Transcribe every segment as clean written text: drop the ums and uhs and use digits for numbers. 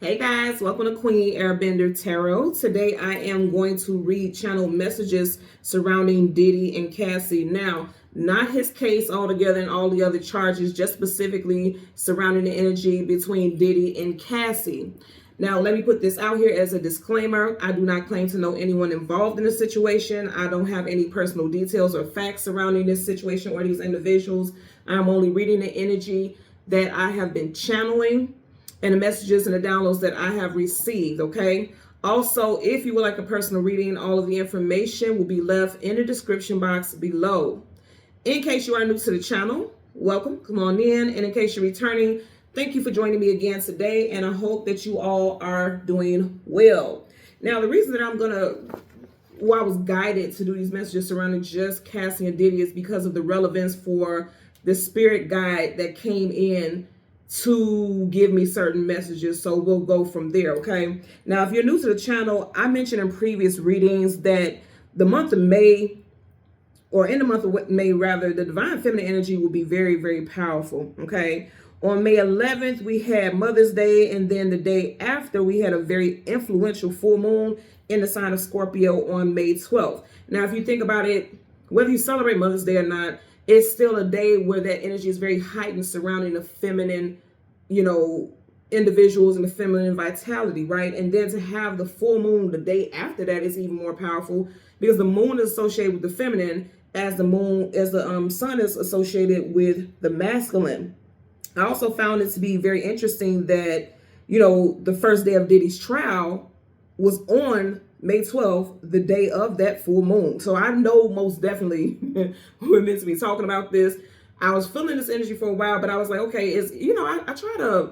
Hey guys, welcome to Queen Airbender Tarot. Today I am going to read channel messages surrounding Diddy and Cassie. Now, not his case altogether and all the other charges, just specifically surrounding the energy between Diddy and Cassie. Now, let me put this out here as a disclaimer. I do not claim to know anyone involved in the situation. I don't have any personal details or facts surrounding this situation or these individuals. I'm only reading the energy that I have been channeling and the messages and the downloads that I have received, okay? Also, if you would like a personal reading, all of the information will be left in the description box below. In case you are new to the channel, welcome, come on in. And in case you're returning, thank you for joining me again today, and I hope that you all are doing well. Now, the reason that I was guided to do these messages surrounding just Cassie and Diddy is because of the relevance for the spirit guide that came in to give me certain messages. So we'll go from there, okay? Now, if you're new to the channel, I mentioned in previous readings that the month of May, or in the month of May rather, the divine feminine energy will be very, very powerful, okay? On May 11th, we had Mother's Day, and then the day after, we had a very influential full moon in the sign of Scorpio on May 12th. Now, if you think about it, whether you celebrate Mother's Day or not, it's still a day where that energy is very heightened surrounding the feminine, individuals and the feminine vitality, right? And then to have the full moon the day after that is even more powerful because the moon is associated with the feminine as the sun is associated with the masculine. I also found it to be very interesting that, the first day of Diddy's trial was on May 12th, the day of that full moon. So I know most definitely we're meant to be talking about this. I was feeling this energy for a while, but I was like, okay, I try to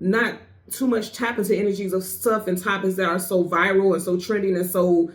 not too much tap into energies of stuff and topics that are so viral and so trending and so,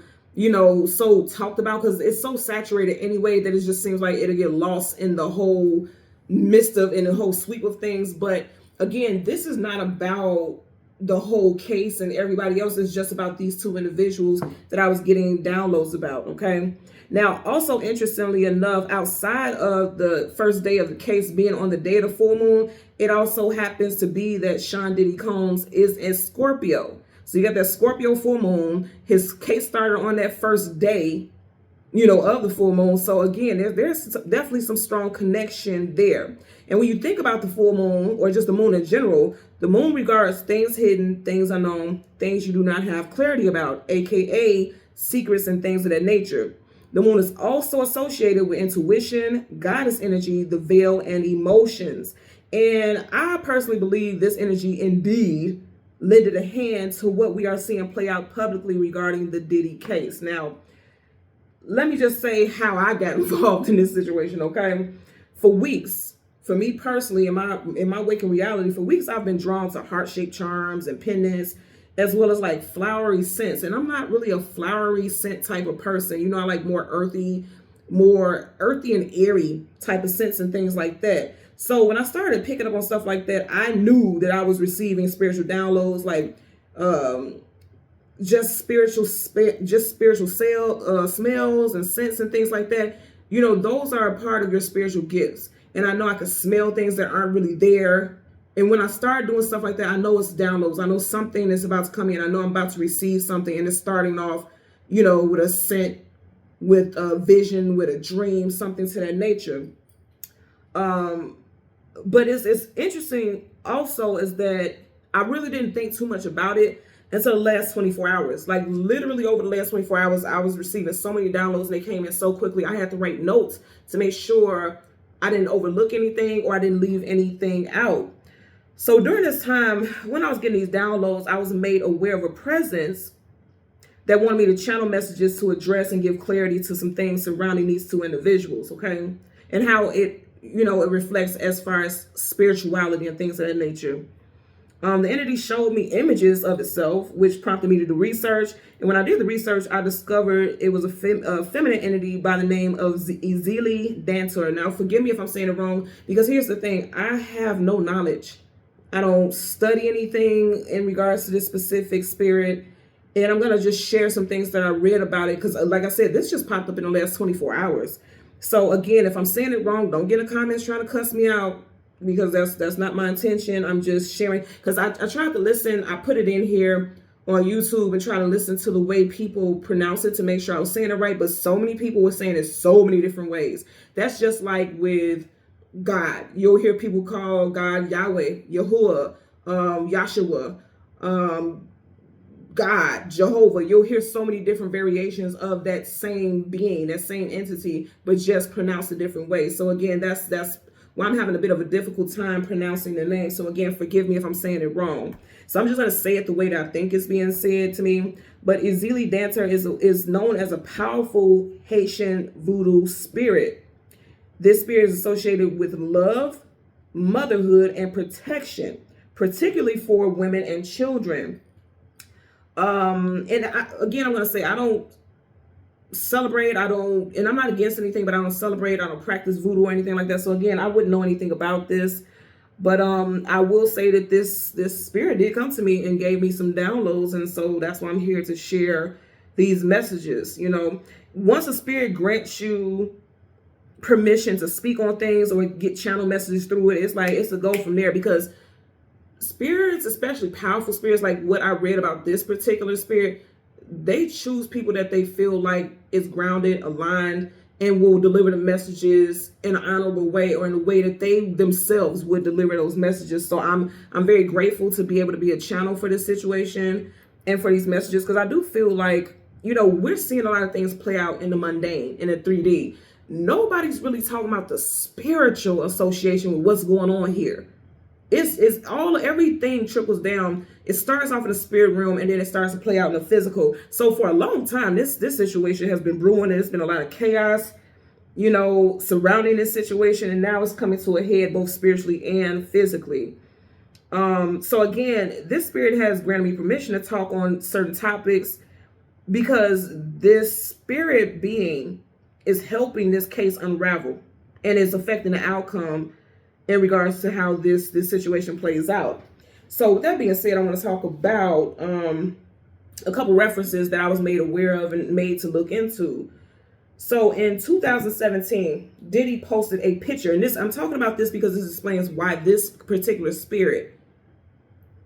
so talked about, because it's so saturated anyway that it just seems like it'll get lost in the whole midst of, in the whole sweep of things. But again, this is not about the whole case and everybody else. Is just about these two individuals that I was getting downloads about, okay? Now, also interestingly enough, outside of the first day of the case being on the day of the full moon, it also happens to be that Sean Diddy Combs is in Scorpio. So you got that Scorpio full moon. His case started on that first day, of the full moon. So again, there's definitely some strong connection there. And when you think about the full moon, or just the moon in general, the moon regards things hidden, things unknown, things you do not have clarity about, aka secrets and things of that nature. The moon is also associated with intuition, goddess energy, the veil, and emotions. And I personally believe this energy indeed lended a hand to what we are seeing play out publicly regarding the Diddy case. Now, let me just say how I got involved in this situation, okay? For weeks, for me personally, in my waking reality, for weeks I've been drawn to heart-shaped charms and pendants, as well as like flowery scents. And I'm not really a flowery scent type of person. I like more earthy and airy type of scents and things like that. So when I started picking up on stuff like that, I knew that I was receiving spiritual downloads, like just spiritual smells and scents and things like that. Those are a part of your spiritual gifts. And I know I can smell things that aren't really there. And when I start doing stuff like that, I know it's downloads. I know something is about to come in. I know I'm about to receive something, and it's starting off, with a scent, with a vision, with a dream, something to that nature. But it's interesting also is that I really didn't think too much about it until the last 24 hours. Like literally over the last 24 hours, I was receiving so many downloads and they came in so quickly. I had to write notes to make sure I didn't overlook anything or I didn't leave anything out. So during this time, when I was getting these downloads, I was made aware of a presence that wanted me to channel messages to address and give clarity to some things surrounding these two individuals, okay? And how it reflects as far as spirituality and things of that nature. The entity showed me images of itself, which prompted me to do research. And when I did the research, I discovered it was a feminine entity by the name of Ezeli Dantor. Now, forgive me if I'm saying it wrong, because here's the thing. I have no knowledge. I don't study anything in regards to this specific spirit. And I'm going to just share some things that I read about it. Because like I said, this just popped up in the last 24 hours. So again, if I'm saying it wrong, don't get in the comments trying to cuss me out. because that's not my intention. I'm just sharing because I tried to listen. I put it in here on YouTube and try to listen to the way people pronounce it to make sure I was saying it right. But so many people were saying it so many different ways. That's just like with God. You'll hear people call God Yahweh, Yahuwah, Yahshua, God, Jehovah. You'll hear so many different variations of that same being, that same entity, but just pronounced a different way. So again, that's why I'm having a bit of a difficult time pronouncing the name. So again, forgive me if I'm saying it wrong. So I'm just going to say it the way that I think it's being said to me. But Izili Dancer is known as a powerful Haitian voodoo spirit. This spirit is associated with love, motherhood, and protection, particularly for women and children. Again, I'm going to say I don't celebrate, and I'm not against anything, but I don't celebrate, I don't practice voodoo or anything like that. So again, I wouldn't know anything about this. But I will say that this spirit did come to me and gave me some downloads, and so that's why I'm here to share these messages. You know, once a spirit grants you permission to speak on things or get channel messages through it, it's a go from there, because spirits, especially powerful spirits like what I read about this particular spirit, they choose people that they feel like is grounded, aligned, and will deliver the messages in an honorable way, or in a way that they themselves would deliver those messages. So I'm very grateful to be able to be a channel for this situation and for these messages, because I do feel like, you know, we're seeing a lot of things play out in the mundane, in the 3D. Nobody's really talking about the spiritual association with what's going on here. It's all, everything trickles down. It starts off in the spirit realm and then it starts to play out in the physical. So for a long time, this situation has been brewing, and it's been a lot of chaos, you know, surrounding this situation, and now it's coming to a head both spiritually and physically. So again, this spirit has granted me permission to talk on certain topics because this spirit being is helping this case unravel and is affecting the outcome in regards to how this situation plays out. So with that being said, I want to talk about a couple references that I was made aware of and made to look into. So in 2017, Diddy posted a picture, and I'm talking about this because this explains why this particular spirit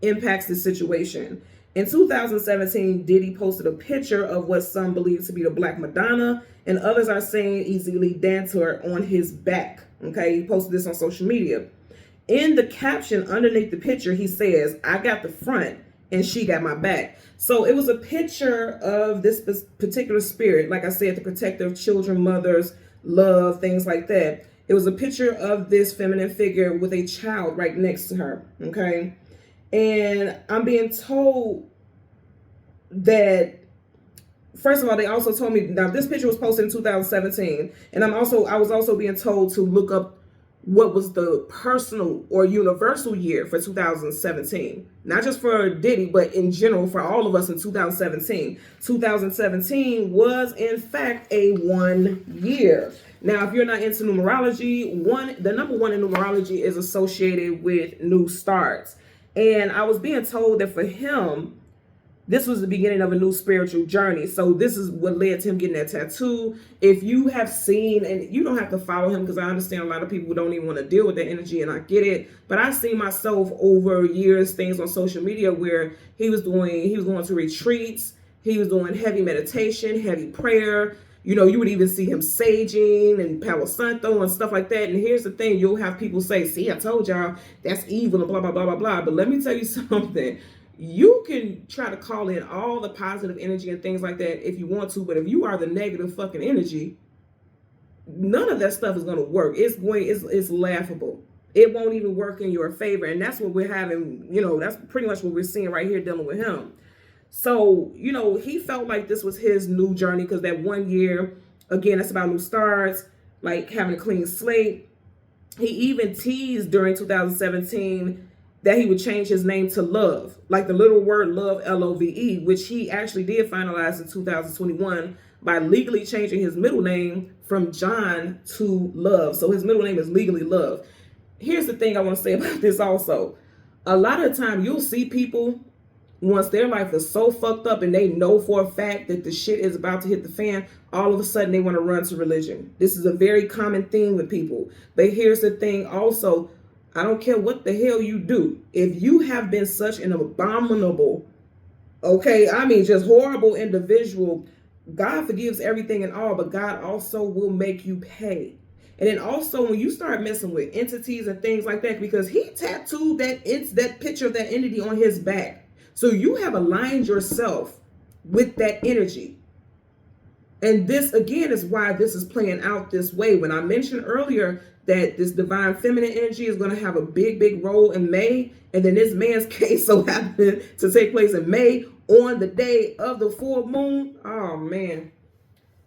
impacts the situation. In 2017, Diddy posted a picture of what some believe to be the Black Madonna, and others are saying Izili Dancer on his back. Okay, he posted this on social media. In the caption underneath the picture, he says, "I got the front and she got my back." So it was a picture of this particular spirit, like I said, the protector of children, mothers, love, things like that. It was a picture of this feminine figure with a child right next to her. Okay, and I'm being told that, first of all, they also told me, now this picture was posted in 2017, and I was also being told to look up what was the personal or universal year for 2017. Not just for Diddy, but in general for all of us in 2017. 2017 was in fact a 1 year. Now, if you're not into numerology, the number 1 in numerology is associated with new starts. And I was being told that for him, this was the beginning of a new spiritual journey. So this is what led to him getting that tattoo. If you have seen, and you don't have to follow him, because I understand a lot of people don't even want to deal with that energy, and I get it. But I've seen myself over years, things on social media where he was going to retreats. He was doing heavy meditation, heavy prayer. You know, you would even see him saging and Palo Santo and stuff like that. And here's the thing, you'll have people say, "See, I told y'all that's evil," and blah, blah, blah, blah, blah. But let me tell you something. You can try to call in all the positive energy and things like that if you want to, but if you are the negative fucking energy, none of that stuff is going to work. It's laughable. It won't even work in your favor. And that's what we're having, you know, that's pretty much what we're seeing right here dealing with him. So, you know, he felt like this was his new journey, because that 1 year, again, that's about new starts, like having a clean slate. He even teased during 2017 that he would change his name to Love, like the little word love, Love, which he actually did finalize in 2021 by legally changing his middle name from John to Love. So his middle name is legally Love. Here's the thing I want to say about this also. A lot of the time you'll see people, once their life is so fucked up and they know for a fact that the shit is about to hit the fan, all of a sudden they want to run to religion. This is a very common thing with people. But here's the thing also, I don't care what the hell you do. If you have been such an abominable, okay, I mean just horrible individual, God forgives everything and all, but God also will make you pay. And then also when you start messing with entities and things like that, because he tattooed that picture of that entity on his back. So you have aligned yourself with that energy. And this again is why this is playing out this way. When I mentioned earlier that this divine feminine energy is going to have a big role in May, and then this man's case so happened to take place in May on the day of the full moon. Oh man,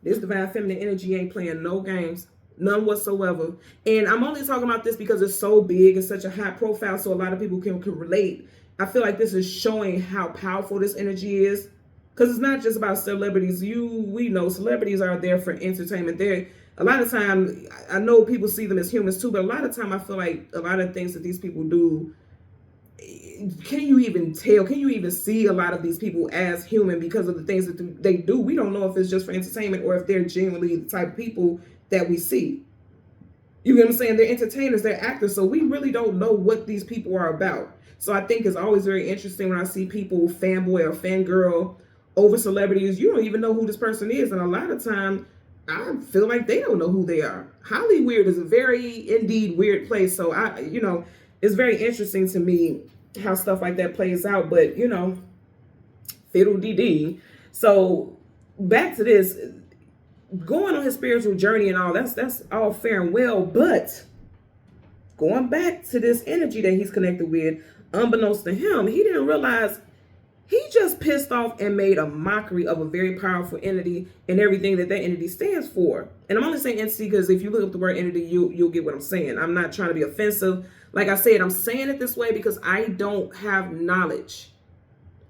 this divine feminine energy ain't playing no games, none whatsoever. And I'm only talking about this because it's so big and such a high profile, so a lot of people can relate. I feel like this is showing how powerful this energy is. Because it's not just about celebrities. We know celebrities are there for entertainment. They're a lot of time, I know people see them as humans too, but a lot of time I feel like a lot of things that these people do, can you even tell? Can you even see a lot of these people as human because of the things that they do? We don't know if it's just for entertainment or if they're genuinely the type of people that we see. You know what I'm saying? They're entertainers, they're actors, so we really don't know what these people are about. So I think it's always very interesting when I see people fanboy or fangirl over celebrities. You don't even know who this person is, and a lot of time I feel like they don't know who they are. Hollywood is a very indeed weird place, so it's very interesting to me how stuff like that plays out. But fiddle dee dee. So back to this, going on his spiritual journey and all, that's all fair and well, but going back to this energy that he's connected with, unbeknownst to him, he didn't realize he just pissed off and made a mockery of a very powerful entity and everything that entity stands for. And I'm only saying entity because if you look up the word entity, you'll get what I'm saying. I'm not trying to be offensive. Like I said, I'm saying it this way because I don't have knowledge.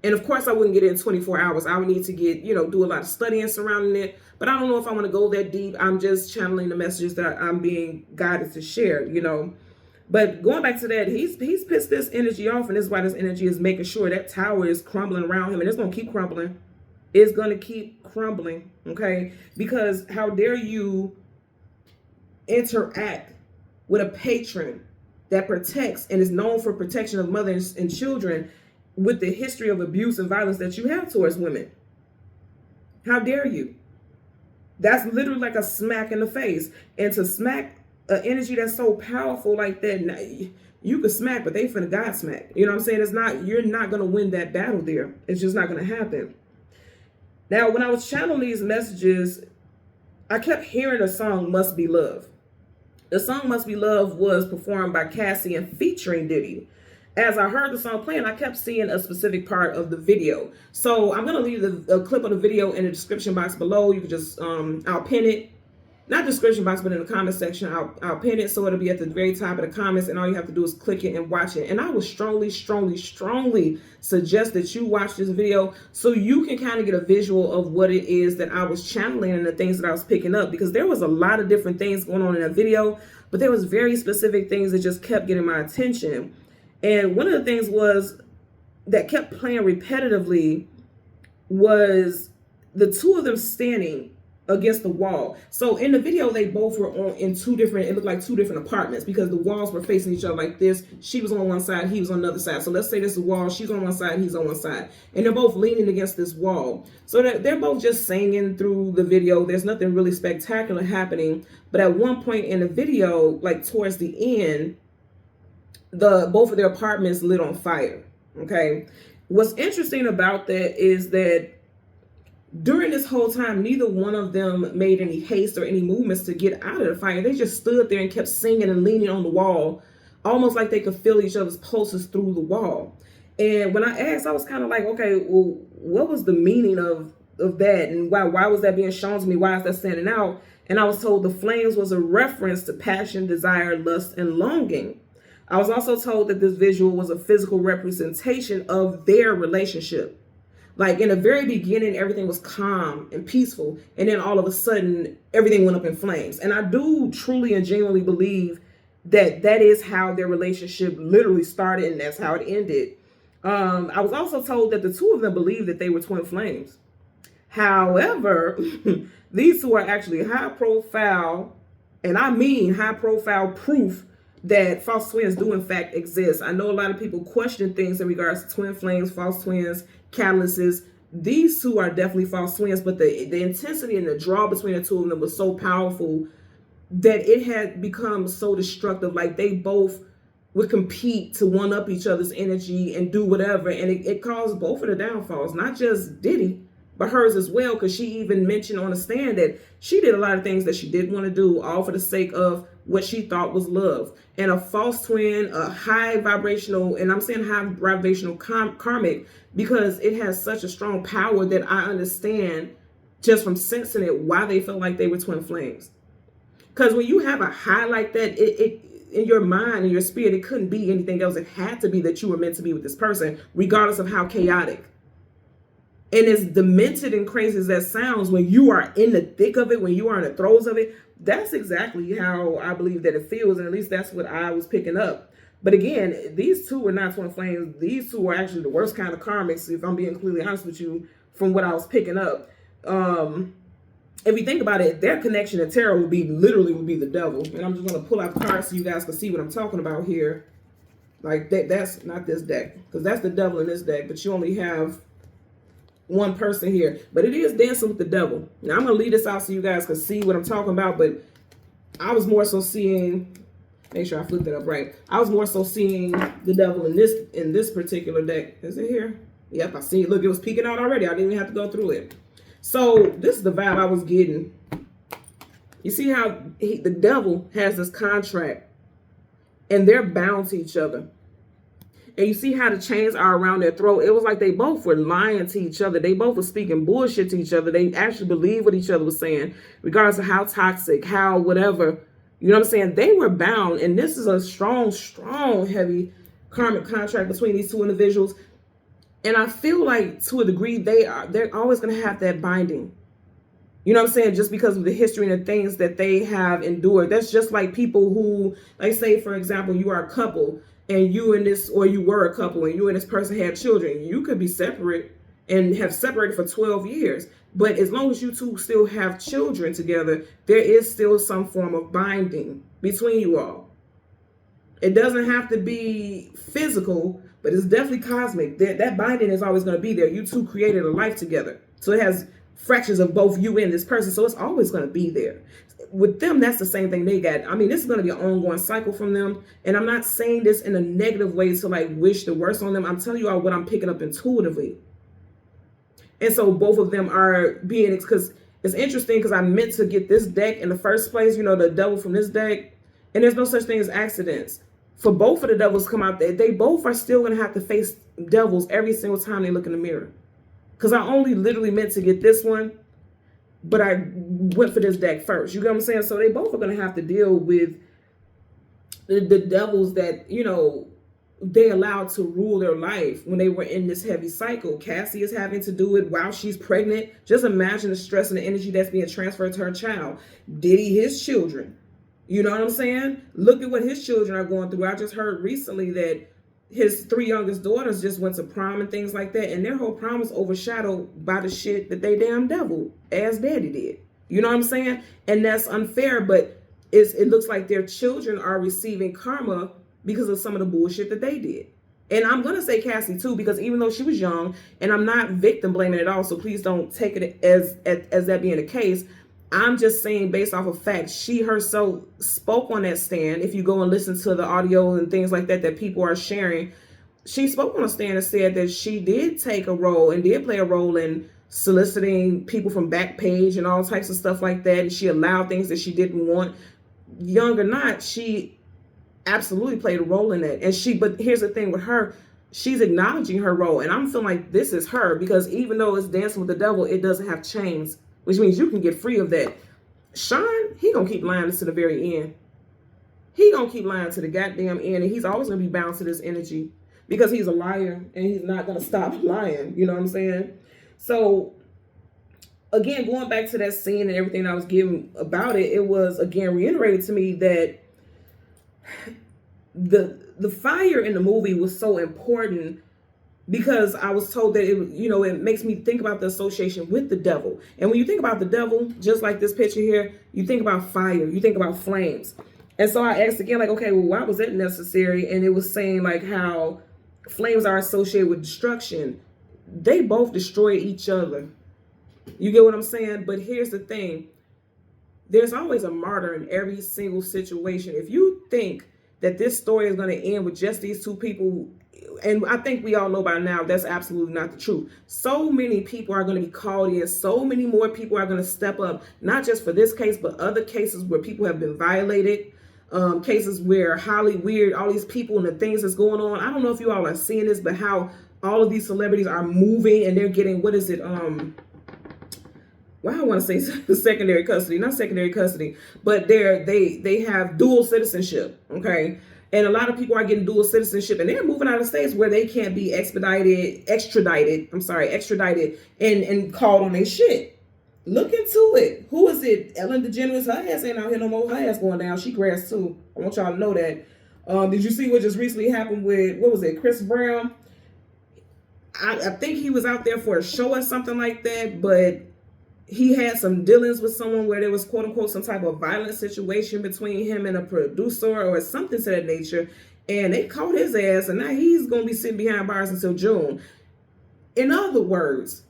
And of course, I wouldn't get it in 24 hours. I would need to do a lot of studying surrounding it. But I don't know if I want to go that deep. I'm just channeling the messages that I'm being guided to share, But going back to that, he's pissed this energy off, and this is why this energy is making sure that tower is crumbling around him, and it's going to keep crumbling. It's going to keep crumbling, okay? Because how dare you interact with a patron that protects and is known for protection of mothers and children with the history of abuse and violence that you have towards women? How dare you? That's literally like a smack in the face. And to smack an energy that's so powerful like that, you could smack, but they finna God smack. You know what I'm saying? You're not gonna win that battle there. It's just not gonna happen. Now, when I was channeling these messages, I kept hearing the song Must Be Love. The song Must Be Love was performed by Cassie and featuring Diddy. As I heard the song playing, I kept seeing a specific part of the video. So I'm gonna leave a clip of the video in the description box below. You can just, I'll pin it. Not description box, but in the comment section, I'll pin it so it'll be at the very top of the comments, and all you have to do is click it and watch it. And I would strongly suggest that you watch this video so you can kind of get a visual of what it is that I was channeling and the things that I was picking up, because there was a lot of different things going on in that video, but there was very specific things that just kept getting my attention. And one of the things that kept playing repetitively was the two of them standing against the wall. So in the video, they both were in it looked like two different apartments because the walls were facing each other like this. She was on one side, he was on the other side. So let's say this is a wall, she's on one side, he's on one side. And they're both leaning against this wall. So they're both just singing through the video. There's nothing really spectacular happening. But at one point in the video, like towards the end, both of their apartments lit on fire. Okay. What's interesting about that is that during this whole time, neither one of them made any haste or any movements to get out of the fire. They just stood there and kept singing and leaning on the wall, almost like they could feel each other's pulses through the wall. And when I asked, I was kind of like, okay, well, what was the meaning of that? And why was that being shown to me? Why is that standing out? And I was told the flames was a reference to passion, desire, lust, and longing. I was also told that this visual was a physical representation of their relationship. Like in the very beginning, everything was calm and peaceful. And then all of a sudden, everything went up in flames. And I do truly and genuinely believe that is how their relationship literally started, and that's how it ended. I was also told that the two of them believed that they were twin flames. However, these two are actually high profile, and I mean high profile proof that false twins do in fact exist. I know a lot of people question things in regards to twin flames, false twins, catalysts. These two are definitely false twins, but the intensity and the draw between the two of them was so powerful that it had become so destructive. Like they both would compete to one up each other's energy and do whatever, and it caused both of the downfalls, not just Diddy, but hers as well, because she even mentioned on the stand that she did a lot of things that she didn't want to do, all for the sake of what she thought was love. And a false twin, a high vibrational, and I'm saying high vibrational karmic, because it has such a strong power that I understand just from sensing it why they felt like they were twin flames. Because when you have a high like that, it in your mind and your spirit, it couldn't be anything else. It had to be that you were meant to be with this person, regardless of how chaotic. And as demented and crazy as that sounds, when you are in the thick of it, when you are in the throes of it, that's exactly how I believe that it feels. And at least that's what I was picking up. But again, these two were not twin flames. These two were actually the worst kind of karmics, if I'm being completely honest with you, from what I was picking up. If you think about it, their connection to tarot would be the devil. And I'm just going to pull out cards so you guys can see what I'm talking about here. Like that's not this deck, because that's the devil in this deck, but you only have one person here. But it is dancing with the devil. Now I'm going to leave this out so you guys can see what I'm talking about, but I was more so seeing, make sure I flipped it up right. I was more so seeing the devil in this particular deck. Is it here? Yep, I see it. Look, it was peeking out already. I didn't even have to go through it. So this is the vibe I was getting. You see how the devil has this contract and they're bound to each other. And you see how the chains are around their throat. It was like they both were lying to each other. They both were speaking bullshit to each other. They actually believed what each other was saying, regardless of how toxic, how whatever. You know what I'm saying? They were bound. And this is a strong, strong, heavy karmic contract between these two individuals. And I feel like to a degree, they're always going to have that binding. You know what I'm saying? Just because of the history and the things that they have endured. That's just like people who, like say, for example, you are a couple and you and this, or you were a couple and you and this person had children. You could be separate and have separated for 12 years. But as long as you two still have children together, there is still some form of binding between you all. It doesn't have to be physical, but it's definitely cosmic. That binding is always going to be there. You two created a life together. So it has fractions of both you and this person. So it's always going to be there. With them, that's the same thing they got. I mean, this is going to be an ongoing cycle from them. And I'm not saying this in a negative way to like wish the worst on them. I'm telling you all what I'm picking up intuitively. And so both of them are being, because it's interesting because I meant to get this deck in the first place, you know, the devil from this deck. And there's no such thing as accidents. For both of the devils to come out there, they both are still going to have to face devils every single time they look in the mirror. Because I only literally meant to get this one, but I went for this deck first. You get what I'm saying? So they both are going to have to deal with the devils that, you know, they allowed to rule their life when they were in this heavy cycle. Cassie is having to do it while she's pregnant. Just imagine the stress and the energy that's being transferred to her child. Diddy, his children. You know what I'm saying? Look at what his children are going through. I just heard recently that his 3 youngest daughters just went to prom and things like that. And their whole prom was overshadowed by the shit that they damn devil as daddy did. You know what I'm saying? And that's unfair, but it looks like their children are receiving karma because of some of the bullshit that they did. And I'm going to say Cassie too, because even though she was young, and I'm not victim blaming at all, so please don't take it as that being the case. I'm just saying based off of facts, she herself spoke on that stand. If you go and listen to the audio and things like that people are sharing, she spoke on a stand and said that she did take a role and did play a role in soliciting people from Backpage and all types of stuff like that. And she allowed things that she didn't want. Young or not, she absolutely played a role in that. But here's the thing with her, she's acknowledging her role. And I'm feeling like this is her, because even though it's dancing with the devil, it doesn't have chains, which means you can get free of that. Sean, he gonna keep lying to the very end. He gonna keep lying to the goddamn end, and he's always gonna be bound to this energy because he's a liar and he's not gonna stop lying. You know what I'm saying? So again, going back to that scene and everything I was giving about it, it was again reiterated to me that the fire in the movie was so important, because I was told that it makes me think about the association with the devil. And when you think about the devil, just like this picture here, you think about fire, you think about flames. And so I asked again, like, okay, well, why was that necessary? And it was saying like how flames are associated with destruction. They both destroy each other. You get what I'm saying? But here's the thing. There's always a martyr in every single situation. If you think that this story is going to end with just these two people, and I think we all know by now that's absolutely not the truth. So many people are going to be called in. So many more people are going to step up, not just for this case, but other cases where people have been violated, cases where highly weird, all these people and the things that's going on. I don't know if you all are seeing this, but how all of these celebrities are moving and they're getting, what is it? Well, I want to say secondary custody, not secondary custody, but they have dual citizenship, okay? And a lot of people are getting dual citizenship, and they're moving out of states where they can't be extradited, and called on their shit. Look into it. Who is it? Ellen DeGeneres, her ass ain't out here no more. Her ass going down. She grass too. I want y'all to know that. Did you see what just recently happened with, what was it, Chris Brown? I think he was out there for a show or something like that, but he had some dealings with someone where there was, quote unquote, some type of violent situation between him and a producer or something to that nature. And they caught his ass, and now he's going to be sitting behind bars until June. In other words,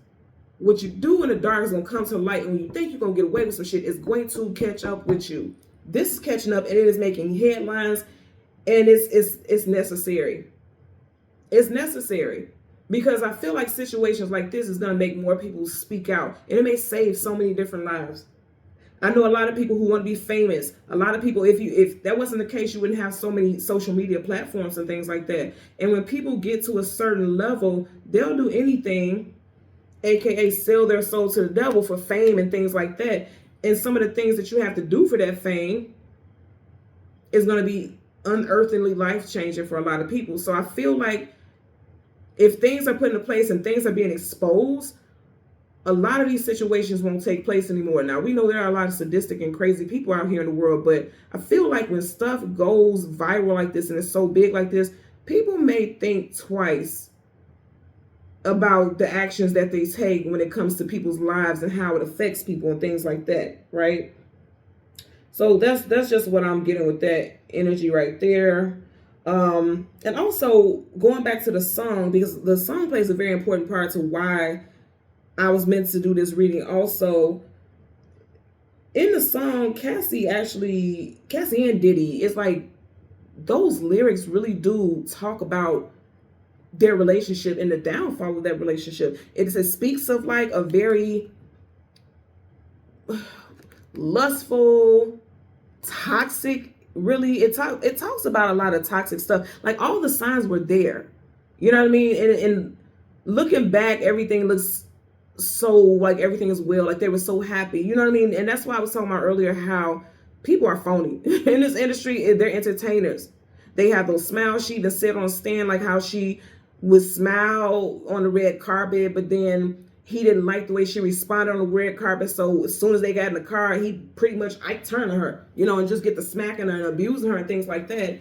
what you do in the dark is going to come to light. And when you think you're going to get away with some shit, it's going to catch up with you. This is catching up, and it is making headlines, and it's necessary. It's necessary. Because I feel like situations like this is going to make more people speak out. And it may save so many different lives. I know a lot of people who want to be famous. A lot of people, if that wasn't the case, you wouldn't have so many social media platforms and things like that. And when people get to a certain level, they'll do anything, aka sell their soul to the devil for fame and things like that. And some of the things that you have to do for that fame is going to be unearthly life-changing for a lot of people. So I feel like if things are put into place and things are being exposed, a lot of these situations won't take place anymore. Now, we know there are a lot of sadistic and crazy people out here in the world, but I feel like when stuff goes viral like this and it's so big like this, people may think twice about the actions that they take when it comes to people's lives and how it affects people and things like that, right? So that's just what I'm getting with that energy right there. And also going back to the song, because the song plays a very important part to why I was meant to do this reading. Also, in the song, Cassie and Diddy, it's like those lyrics really do talk about their relationship and the downfall of that relationship. It speaks of like a very lustful, toxic, really, it talks about a lot of toxic stuff. Like all the signs were there. You know what I mean? And looking back, everything looks so like everything is well, like they were so happy. You know what I mean? And that's why I was talking about earlier how people are phony in this industry. They're entertainers. They have those smile. She even said on stand like how she would smile on the red carpet, but then he didn't like the way she responded on the red carpet. So as soon as they got in the car, he pretty much turned to her, you know, and just get to smacking her and abusing her and things like that.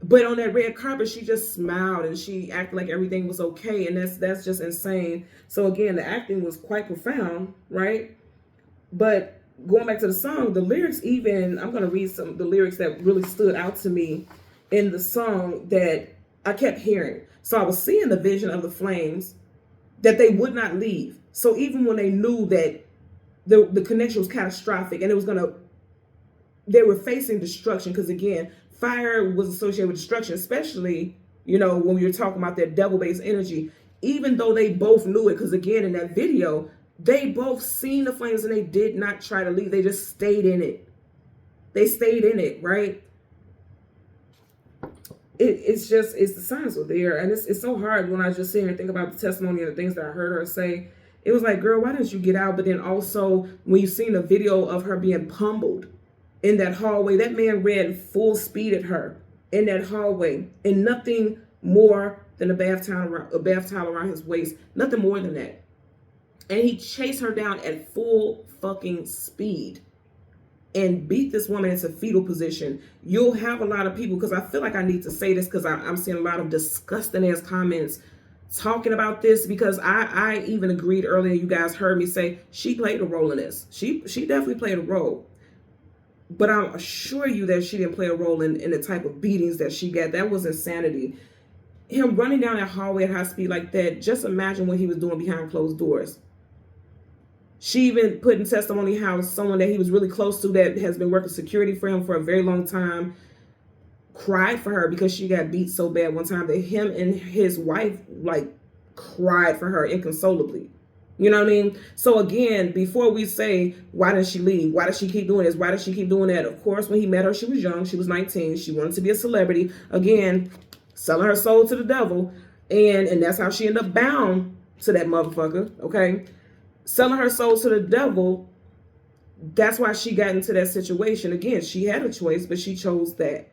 But on that red carpet, she just smiled and she acted like everything was okay. And that's just insane. So again, the acting was quite profound, right? But going back to the song, the lyrics even, I'm going to read some of the lyrics that really stood out to me in the song that I kept hearing. So I was seeing the vision of the flames, that they would not leave. So even when they knew that the connection was catastrophic and it was they were facing destruction, because again, fire was associated with destruction, especially, you know, when we were talking about that devil-based energy, even though they both knew it, because again, in that video, they both seen the flames and they did not try to leave. They just stayed in it. They stayed in it, right? It's the signs were there. And it's so hard when I just sit here and think about the testimony and the things that I heard her say. It was like, girl, why didn't you get out? But then also when you seen the video of her being pummeled in that hallway, that man ran full speed at her in that hallway, and nothing more than a bath towel around his waist, nothing more than that. And he chased her down at full fucking speed and beat this woman into fetal position. You'll have a lot of people, because I feel like I need to say this, because I'm seeing a lot of disgusting ass comments talking about this, because I even agreed earlier, you guys heard me say she played a role in this. She definitely played a role. But I assure you that she didn't play a role in the type of beatings that she got. That was insanity. Him running down that hallway at high speed like that, just imagine what he was doing behind closed doors. She even put in testimony how someone that he was really close to that has been working security for him for a very long time cried for her because she got beat so bad one time that him and his wife like cried for her inconsolably. You know what I mean? So again, before we say, why didn't she leave? Why does she keep doing this? Why does she keep doing that? Of course, when he met her, she was young. She was 19. She wanted to be a celebrity. Again, selling her soul to the devil. And that's how she ended up bound to that motherfucker, okay? Selling her soul to the devil. That's why she got into that situation. Again, she had a choice, but she chose that.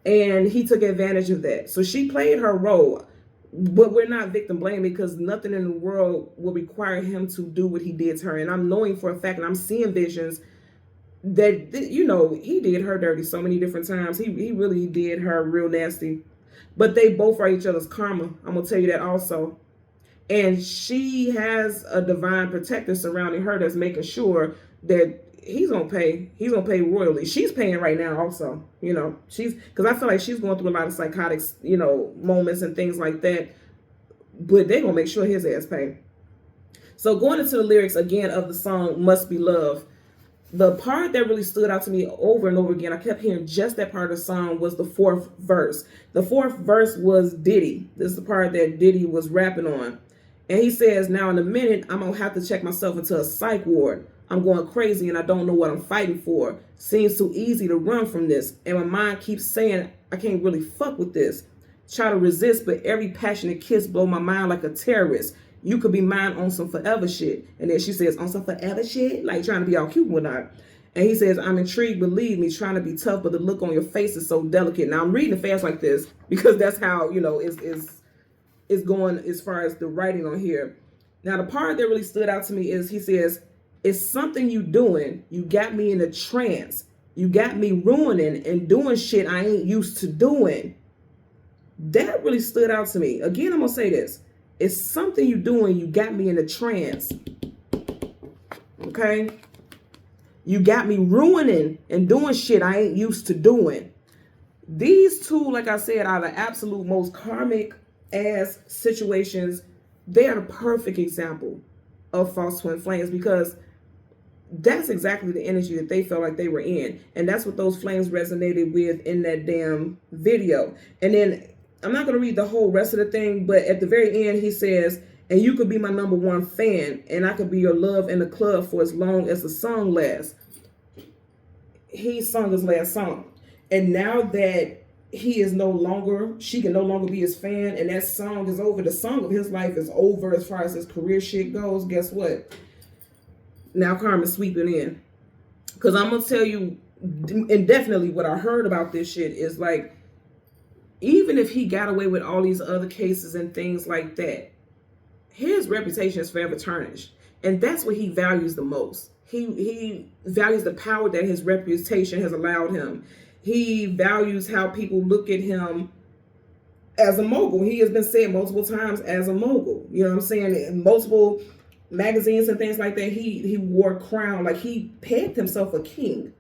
And he took advantage of that. So she played her role. But we're not victim blaming because nothing in the world will require him to do what he did to her. And I'm knowing for a fact, and I'm seeing visions that, you know, he did her dirty so many different times. He really did her real nasty. But they both are each other's karma. I'm going to tell you that also. And she has a divine protector surrounding her that's making sure that he's gonna pay royally. She's paying right now also, you know. Because I feel like she's going through a lot of psychotic, you know, moments and things like that. But they're gonna make sure his ass pay. So going into the lyrics again of the song Must Be Love, the part that really stood out to me over and over again, I kept hearing just that part of the song, was the fourth verse. The fourth verse was Diddy. This is the part that Diddy was rapping on. And he says, now in a minute, I'm going to have to check myself into a psych ward. I'm going crazy and I don't know what I'm fighting for. Seems too easy to run from this. And my mind keeps saying, I can't really fuck with this. Try to resist, but every passionate kiss blow my mind like a terrorist. You could be mine on some forever shit. And then she says, on some forever shit? Like trying to be all cute and whatnot. And he says, I'm intrigued, believe me, trying to be tough, but the look on your face is so delicate. Now I'm reading it fast like this because that's how, you know, is going as far as the writing on here. Now, the part that really stood out to me is he says, it's something you doing. You got me in a trance. You got me ruining and doing shit I ain't used to doing. That really stood out to me. Again, I'm going to say this. It's something you doing. You got me in a trance. Okay? You got me ruining and doing shit I ain't used to doing. These two, like I said, are the absolute most karmic as situations. They are the perfect example of false twin flames because that's exactly the energy that they felt like they were in, and that's what those flames resonated with in that damn video. And then I'm not going to read the whole rest of the thing, but at the very end he says, and you could be my #1 fan and I could be your love in the club for as long as the song lasts. He sung his last song, and now that he is no longer, she can no longer be his fan, and that song is over. The song of his life is over as far as his career shit goes. Guess what? Now karma's sweeping in. Because I'm going to tell you, indefinitely, what I heard about this shit is like, even if he got away with all these other cases and things like that, his reputation is forever tarnished. And that's what he values the most. He values the power that his reputation has allowed him. He values how people look at him as a mogul. He has been said multiple times as a mogul. You know what I'm saying? In multiple magazines and things like that, he wore a crown. Like he pegged himself a king.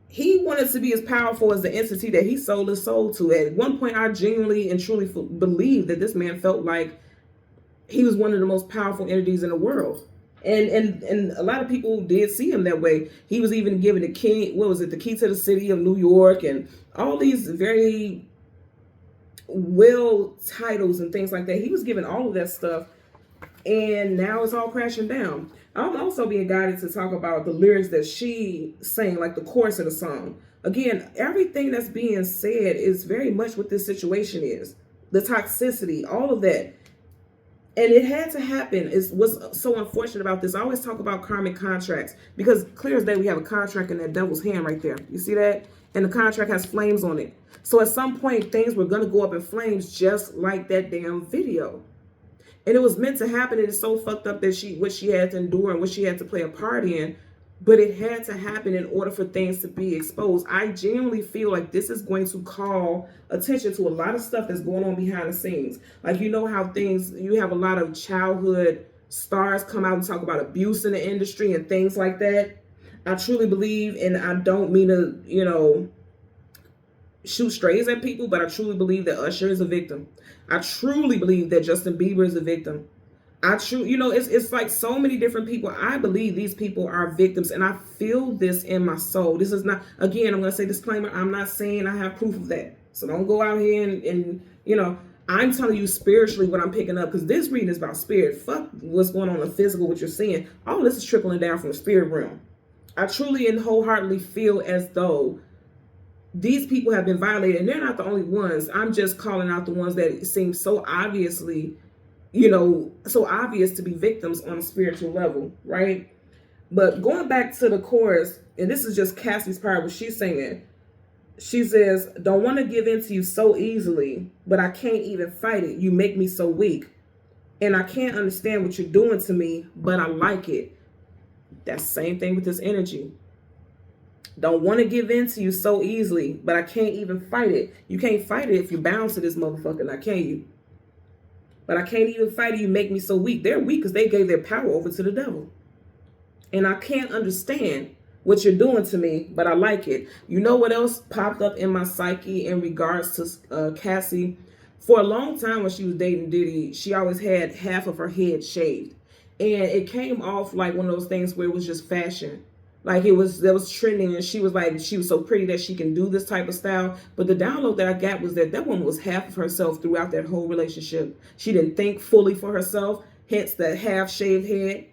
He wanted to be as powerful as the entity that he sold his soul to. At one point, I genuinely and truly believed that this man felt like he was one of the most powerful entities in the world. And a lot of people did see him that way. He was even given the key, the key to the city of New York and all these very well titles and things like that. He was given all of that stuff, and now it's all crashing down. I'm also being guided to talk about the lyrics that she sang, like the chorus of the song. Again, everything that's being said is very much what this situation is. The toxicity, all of that. And it had to happen. Is what's so unfortunate about this. I always talk about karmic contracts because clear as day we have a contract in that devil's hand right there. You see that? And the contract has flames on it. So at some point things were going to go up in flames just like that damn video. And it was meant to happen. It is so fucked up that what she had to endure and what she had to play a part in. But it had to happen in order for things to be exposed. I genuinely feel like this is going to call attention to a lot of stuff that's going on behind the scenes. Like, you know how you have a lot of childhood stars come out and talk about abuse in the industry and things like that. I truly believe, and I don't mean to, shoot strays at people, but I truly believe that Usher is a victim. I truly believe that Justin Bieber is a victim. It's like so many different people. I believe these people are victims, and I feel this in my soul. This is not, again, I'm going to say disclaimer, I'm not saying I have proof of that. So don't go out here and I'm telling you spiritually what I'm picking up, because this reading is about spirit. Fuck what's going on in the physical, what you're seeing. All this is trickling down from the spirit realm. I truly and wholeheartedly feel as though these people have been violated, and they're not the only ones. I'm just calling out the ones that seem so obviously, so obvious to be victims on a spiritual level, right? But going back to the chorus, and this is just Cassie's part, what she's singing. She says, don't want to give in to you so easily, but I can't even fight it. You make me so weak. And I can't understand what you're doing to me, but I like it. That's the same thing with this energy. Don't want to give in to you so easily, but I can't even fight it. You can't fight it if you're bound to this motherfucker, now can you? But I can't even fight it. You make me so weak. They're weak because they gave their power over to the devil. And I can't understand what you're doing to me, but I like it. You know what else popped up in my psyche in regards to Cassie? For a long time when she was dating Diddy, she always had half of her head shaved. And it came off like one of those things where it was just fashion. Like that was trending, and she was so pretty that she can do this type of style. But the download that I got was that woman was half of herself throughout that whole relationship. She didn't think fully for herself, hence the half shaved head.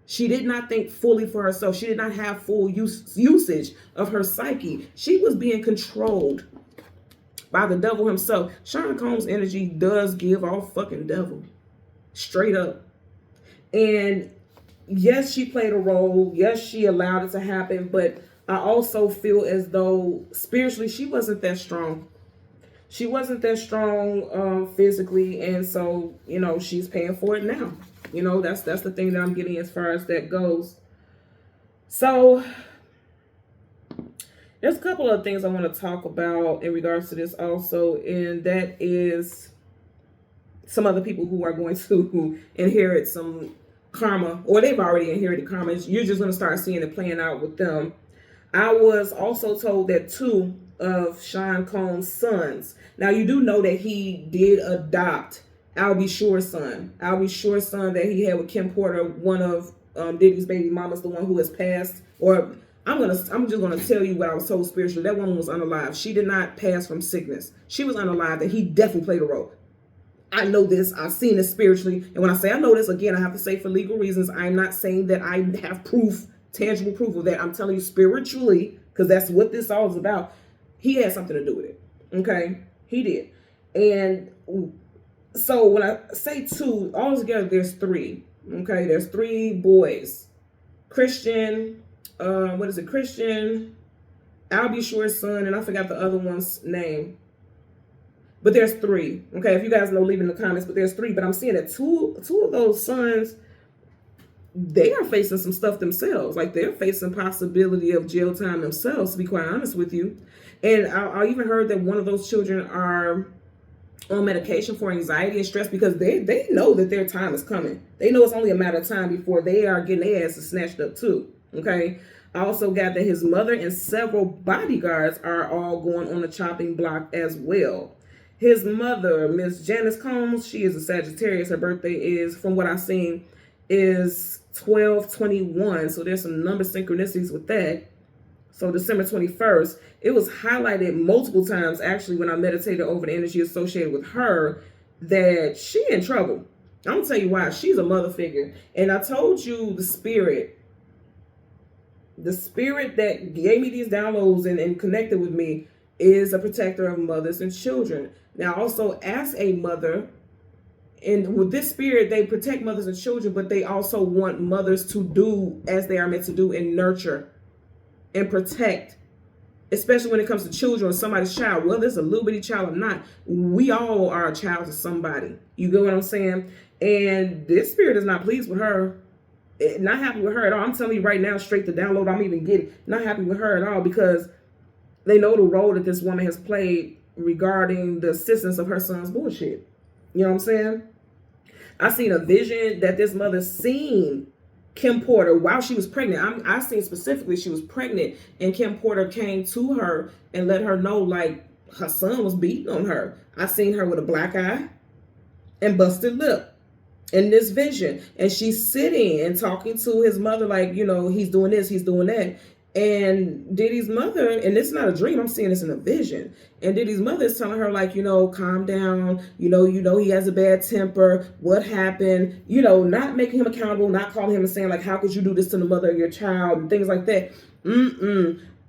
She did not think fully for herself. She did not have full usage of her psyche. She was being controlled by the devil himself. Sean Combs' energy does give off fucking devil. Straight up. And yes, she played a role. Yes, she allowed it to happen. But I also feel as though spiritually she wasn't that strong. She wasn't that strong physically. And so, she's paying for it now. That's the thing that I'm getting as far as that goes. So there's a couple of things I want to talk about in regards to this also. And that is some other people who are going to inherit some karma, or they've already inherited karma. You're just going to start seeing it playing out with them. I was also told that 2 of Sean Combs' sons. Now, you do know that he did adopt Albie Shore's son. Albie Shore's son that he had with Kim Porter, one of Diddy's baby mamas, the one who has passed. Or I'm just gonna tell you what I was told spiritually. That woman was unalive. She did not pass from sickness. She was unalive, and he definitely played a role. I know this. I've seen this spiritually. And when I say I know this, again, I have to say for legal reasons, I'm not saying that I have proof, tangible proof of that. I'm telling you spiritually, because that's what this all is about. He had something to do with it. Okay? He did. And so when I say 2, altogether there's 3. Okay? There's 3 boys. Christian, Christian, Albie Shore's son, and I forgot the other one's name. But there's 3. Okay, if you guys know, leave in the comments. But there's 3. But I'm seeing that two of those sons, they are facing some stuff themselves. Like they're facing possibility of jail time themselves, to be quite honest with you. And I even heard that one of those children are on medication for anxiety and stress because they know that their time is coming. They know it's only a matter of time before they are getting their asses snatched up too. Okay. I also got that his mother and several bodyguards are all going on the chopping block as well. His mother, Miss Janice Combs, she is a Sagittarius. Her birthday is, from what I've seen, is 12/21. So there's some number synchronicities with that. So December 21st, it was highlighted multiple times, actually, when I meditated over the energy associated with her, that she in trouble. I'm going to tell you why. She's a mother figure. And I told you the spirit that gave me these downloads and connected with me is a protector of mothers and children. Now, also as a mother, and with this spirit, they protect mothers and children, but they also want mothers to do as they are meant to do and nurture and protect, especially when it comes to children or somebody's child. Whether it's a little bitty child or not, we all are a child to somebody. You get what I'm saying? And this spirit is not pleased with her. Not happy with her at all. I'm telling you right now, straight to download, I'm even getting not happy with her at all, because they know the role that this woman has played regarding the assistance of her son's bullshit. You know what I'm saying? I seen a vision that this mother seen Kim Porter, while she was pregnant, I seen specifically she was pregnant, and Kim Porter came to her and let her know, like, her son was beating on her. I seen her with a black eye and busted lip in this vision. And she's sitting and talking to his mother, like, you know, he's doing this, he's doing that. And Diddy's mother, and it's not a dream, I'm seeing this in a vision. And Diddy's mother is telling her, like, you know, calm down. You know, he has a bad temper. What happened? You know, not making him accountable, not calling him and saying, like, how could you do this to the mother of your child? And things like that.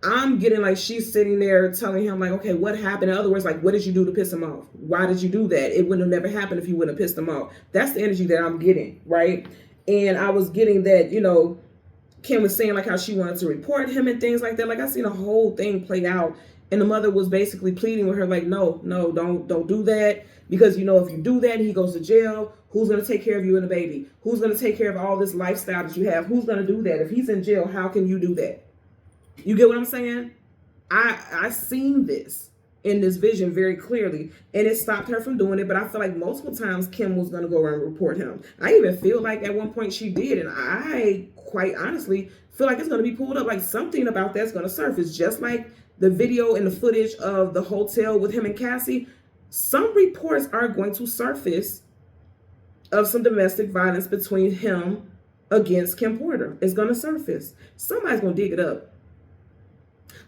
I'm getting like she's sitting there telling him, like, okay, what happened? In other words, like, what did you do to piss him off? Why did you do that? It wouldn't have never happened if you wouldn't have pissed him off. That's the energy that I'm getting, right? And I was getting that, you know, Kim was saying, like, how she wanted to report him and things like that. Like, I seen a whole thing play out, and the mother was basically pleading with her, like, no, don't do that, because, you know, if you do that, he goes to jail. Who's going to take care of you and the baby? Who's going to take care of all this lifestyle that you have? Who's going to do that? If he's in jail, how can you do that? You get what I'm saying? I seen this in this vision very clearly, and it stopped her from doing it. But I feel like multiple times Kim was going to go around and report him. I even feel like at one point she did, and I quite honestly feel like it's going to be pulled up. Like, something about that's going to surface, just like the video and the footage of the hotel with him and Cassie. Some reports are going to surface of some domestic violence between him against Kim Porter. It's going to surface. Somebody's going to dig it up.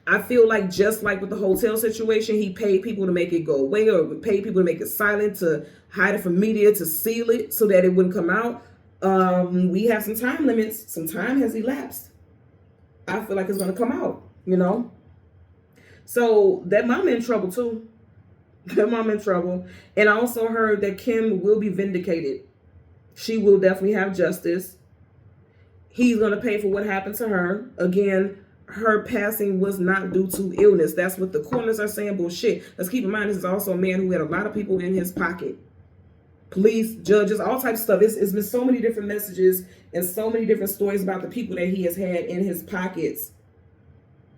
I feel like, just like with the hotel situation, he paid people to make it go away, or paid people to make it silent, to hide it from media, to seal it so that it wouldn't come out. We have some time limits. Some time has elapsed. I feel like it's going to come out, you know. So that mama in trouble too. That mama in trouble. And I also heard that Kim will be vindicated. She will definitely have justice. He's going to pay for what happened to her. Again, her passing was not due to illness. That's what the coroners are saying. Bullshit. Let's keep in mind, this is also a man who had a lot of people in his pocket. Police, judges, all types of stuff. It's been so many different messages and so many different stories about the people that he has had in his pockets.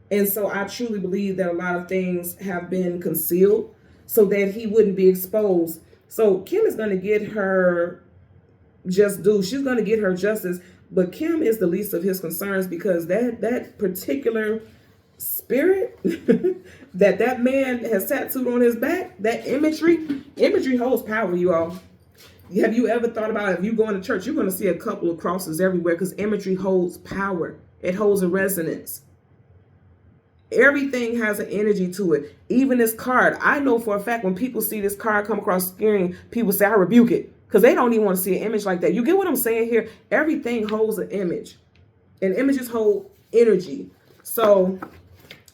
And so I truly believe that a lot of things have been concealed so that he wouldn't be exposed. So Kim is going to get her just due. She's going to get her justice. But Kim is the least of his concerns, because that particular spirit that man has tattooed on his back, that imagery holds power, you all. Have you ever thought about, if you go into church, you're going to see a couple of crosses everywhere, because imagery holds power. It holds a resonance. Everything has an energy to it. Even this card. I know for a fact when people see this card come across the screen, people say, I rebuke it. Because they don't even want to see an image like that. You get what I'm saying here? Everything holds an image. And images hold energy. So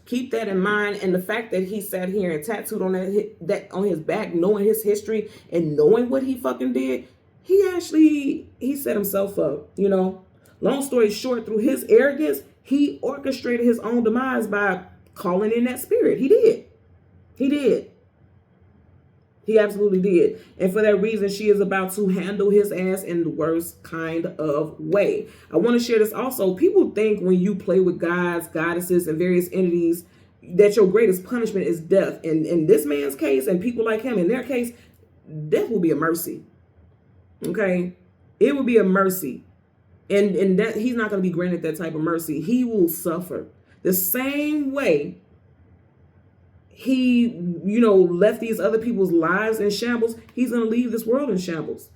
keep that in mind. And the fact that he sat here and tattooed on that on his back, knowing his history and knowing what he fucking did, he set himself up, you know. Long story short, through his arrogance, he orchestrated his own demise by calling in that spirit. He did. He did. He absolutely did. And for that reason, she is about to handle his ass in the worst kind of way. I want to share this also. People think when you play with gods, goddesses, and various entities, that your greatest punishment is death. And in this man's case, and people like him, in their case, death will be a mercy. Okay? It will be a mercy. And that he's not going to be granted that type of mercy. He will suffer. The same way he, you know, left these other people's lives in shambles, he's going to leave this world in shambles.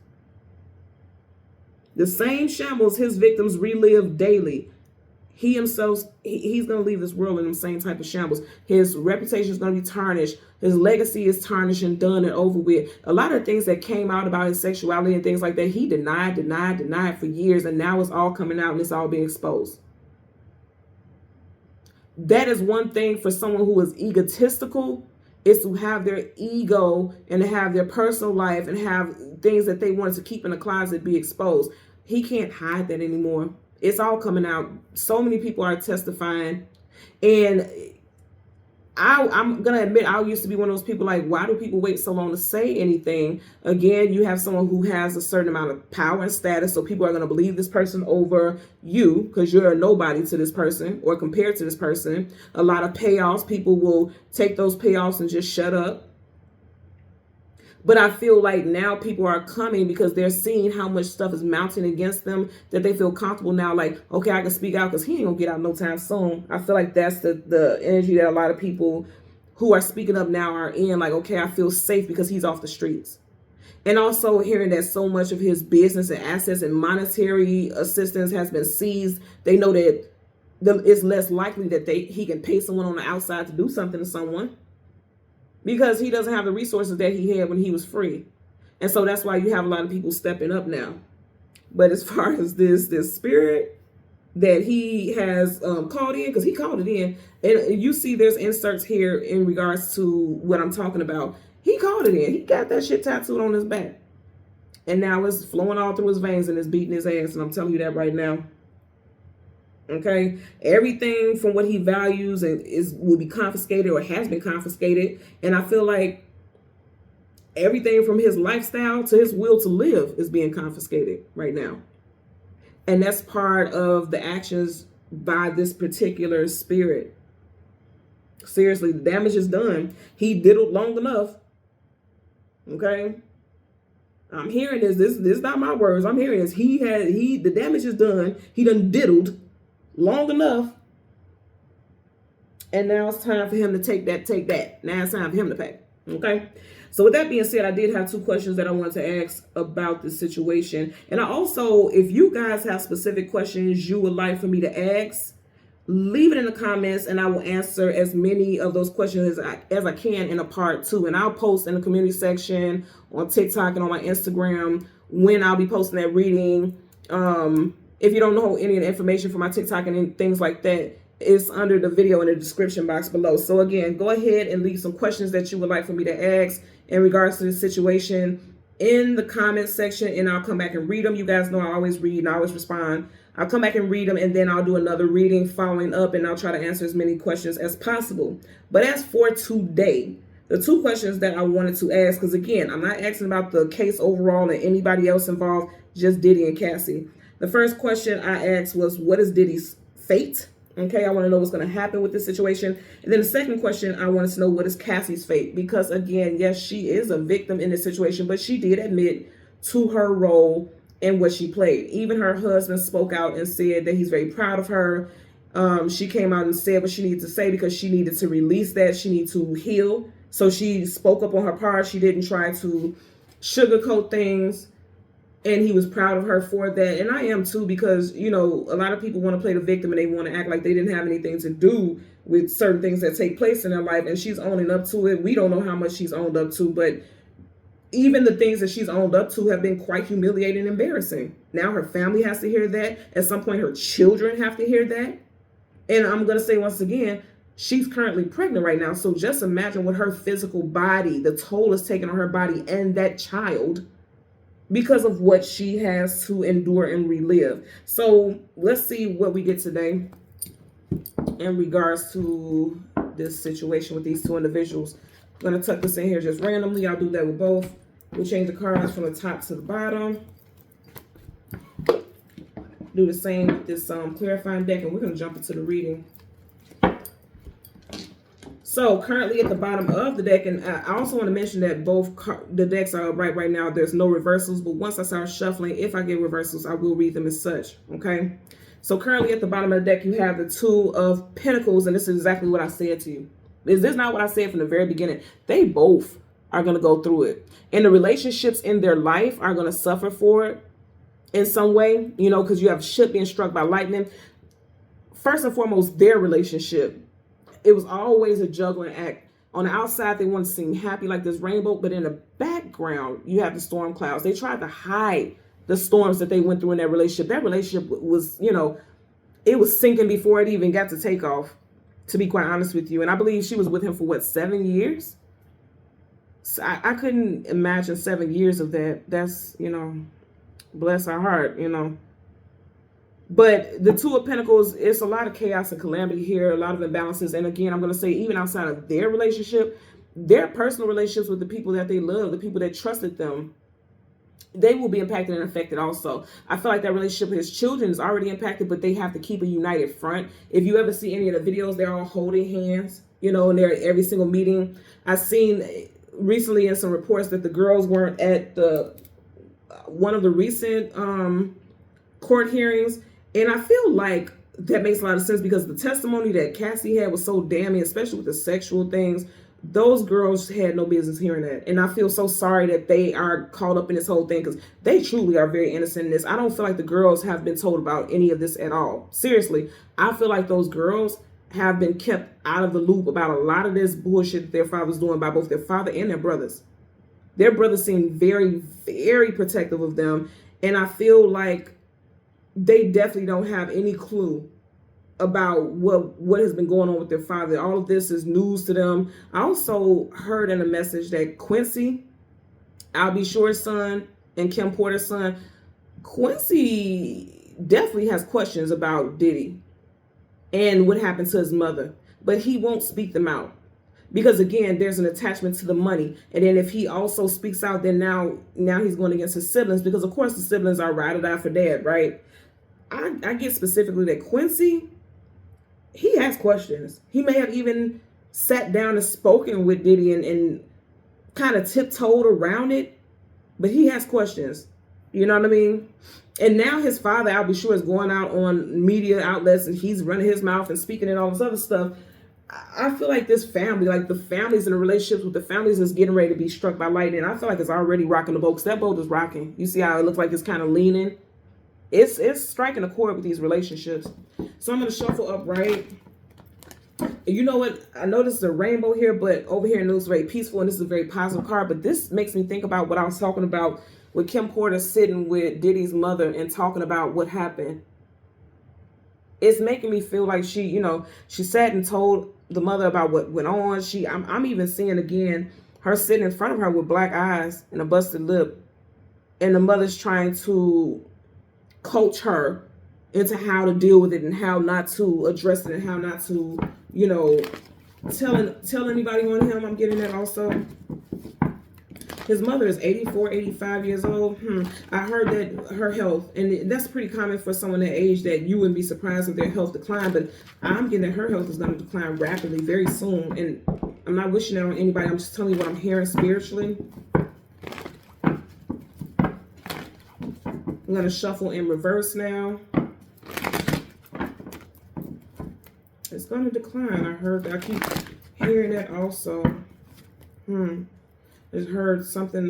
The same shambles his victims relive daily. He himself, he's going to leave this world in the same type of shambles. His reputation is going to be tarnished. His legacy is tarnished and done and over with. A lot of things that came out about his sexuality and things like that, he denied for years. And now it's all coming out and it's all being exposed. That is one thing for someone who is egotistical, is to have their ego and to have their personal life and have things that they wanted to keep in the closet be exposed. He can't hide that anymore. It's all coming out. So many people are testifying. And I'm going to admit, I used to be one of those people like, why do people wait so long to say anything? Again, you have someone who has a certain amount of power and status, so people are going to believe this person over you because you're a nobody to this person or compared to this person. A lot of payoffs, people will take those payoffs and just shut up. But I feel like now people are coming because they're seeing how much stuff is mounting against them, that they feel comfortable now, like, okay, I can speak out because he ain't gonna get out no time soon. I feel like that's the energy that a lot of people who are speaking up now are in, like, okay, I feel safe because he's off the streets. And also hearing that so much of his business and assets and monetary assistance has been seized, they know that it's less likely that he can pay someone on the outside to do something to someone, because he doesn't have the resources that he had when he was free. And so that's why you have a lot of people stepping up now. But as far as this spirit that he has called in, because he called it in, and you see there's inserts here in regards to what I'm talking about. He called it in. He got that shit tattooed on his back. And now it's flowing all through his veins and it's beating his ass. And I'm telling you that right now. Okay, everything from what he values and will be confiscated or has been confiscated. And I feel like everything from his lifestyle to his will to live is being confiscated right now. And that's part of the actions by this particular spirit. Seriously, the damage is done. He diddled long enough. Okay, I'm hearing this. This is not my words. I'm hearing this. The damage is done. He done diddled long enough, and now it's time for him to take that. Now it's time for him to pay. Okay, so with that being said, I did have 2 questions that I wanted to ask about this situation. And I also, if you guys have specific questions you would like for me to ask, leave it in the comments and I will answer as many of those questions as I can in a part 2. And I'll post in the community section on TikTok and on my Instagram when I'll be posting that reading. If you don't know any of the information for my TikTok and things like that, it's under the video in the description box below. So again, go ahead and leave some questions that you would like for me to ask in regards to the situation in the comment section, and I'll come back and read them. You guys know I always read and I always respond. I'll come back and read them, and then I'll do another reading following up, and I'll try to answer as many questions as possible. But as for today, the 2 questions that I wanted to ask, because again, I'm not asking about the case overall and anybody else involved, just Diddy and Cassie. The first question I asked was, what is Diddy's fate? Okay, I want to know what's going to happen with this situation. And then the second question, I wanted to know, what is Cassie's fate? Because again, yes, she is a victim in this situation, but she did admit to her role in what she played. Even her husband spoke out and said that he's very proud of her. She came out and said what she needed to say because she needed to release that. She needed to heal. So she spoke up on her part. She didn't try to sugarcoat things. And he was proud of her for that. And I am too, because, you know, a lot of people want to play the victim and they want to act like they didn't have anything to do with certain things that take place in their life. And she's owning up to it. We don't know how much she's owned up to, but even the things that she's owned up to have been quite humiliating and embarrassing. Now her family has to hear that. At some point, her children have to hear that. And I'm going to say once again, she's currently pregnant right now. So just imagine what her physical body, the toll is taking on her body and that child, because of what she has to endure and relive. So let's see what we get today in regards to this situation with these 2 individuals. I'm going to tuck this in here just randomly. I'll do that with both. We'll change the cards from the top to the bottom. Do the same with this clarifying deck, and we're going to jump into the reading. So currently at the bottom of the deck, and I also want to mention that both the decks are upright right now. There's no reversals, but once I start shuffling, if I get reversals, I will read them as such, okay? So currently at the bottom of the deck, you have the 2 of Pentacles, and this is exactly what I said to you. Is this not what I said from the very beginning? They both are going to go through it. And the relationships in their life are going to suffer for it in some way, you know, because you have ship being struck by lightning. First and foremost, their relationship. It was always a juggling act. On the outside, they want to seem happy like this rainbow, but in the background, you have the storm clouds. They tried to hide the storms that they went through in their relationship. That relationship was, you know, it was sinking before it even got to take off, to be quite honest with you. And I believe she was with him for, what, 7 years? So I couldn't imagine 7 years of that. That's, you know, bless her heart, you know. But the 2 of Pentacles, it's a lot of chaos and calamity here, a lot of imbalances. And again, I'm going to say, even outside of their relationship, their personal relationships with the people that they love, the people that trusted them, they will be impacted and affected also. I feel like that relationship with his children is already impacted, but they have to keep a united front. If you ever see any of the videos, they're all holding hands, you know, and they're at every single meeting. I've seen recently in some reports that the girls weren't at the one of the recent court hearings, and I feel like that makes a lot of sense because the testimony that Cassie had was so damning, especially with the sexual things. Those girls had no business hearing that, and I feel so sorry that they are caught up in this whole thing because they truly are very innocent in this. I don't feel like the girls have been told about any of this at all. Seriously, I feel like those girls have been kept out of the loop about a lot of this bullshit that their father's doing by both their father and their brothers. Their brothers seem very, very protective of them, and I feel like they definitely don't have any clue about what has been going on with their father. All of this is news to them. I also heard in a message that Quincy, I'll Be Sure's son, and Kim Porter's son, Quincy definitely has questions about Diddy and what happened to his mother, but he won't speak them out. Because again, there's an attachment to the money. And then if he also speaks out, then now he's going against his siblings, because of course the siblings are ride or die for dad, right? I get specifically that Quincy, he has questions. He may have even sat down and spoken with Diddy and kind of tiptoed around it, but he has questions. You know what I mean? And now his father, I'll Be Sure, is going out on media outlets and he's running his mouth and speaking and all this other stuff. I feel like this family, like the families and the relationships with the families is getting ready to be struck by lightning. I feel like it's already rocking the boat, because that boat is rocking. You see how it looks like it's kind of leaning? It's striking a chord with these relationships. So I'm going to shuffle up right. And you know what? I know this is a rainbow here, but over here it looks very peaceful, and this is a very positive card. But this makes me think about what I was talking about with Kim Porter sitting with Diddy's mother and talking about what happened. It's making me feel like she sat and told the mother about what went on. I'm even seeing again her sitting in front of her with black eyes and a busted lip, and the mother's trying to coach her into how to deal with it and how not to address it and how not to, tell anybody on him. I'm getting that also. His mother is 84, 85 years old. I heard that her health, and that's pretty common for someone that age, that you wouldn't be surprised if their health declined, but I'm getting that her health is going to decline rapidly very soon. And I'm not wishing that on anybody. I'm just telling you what I'm hearing spiritually. I'm going to shuffle in reverse now. It's going to decline. I keep hearing that also. Just heard something,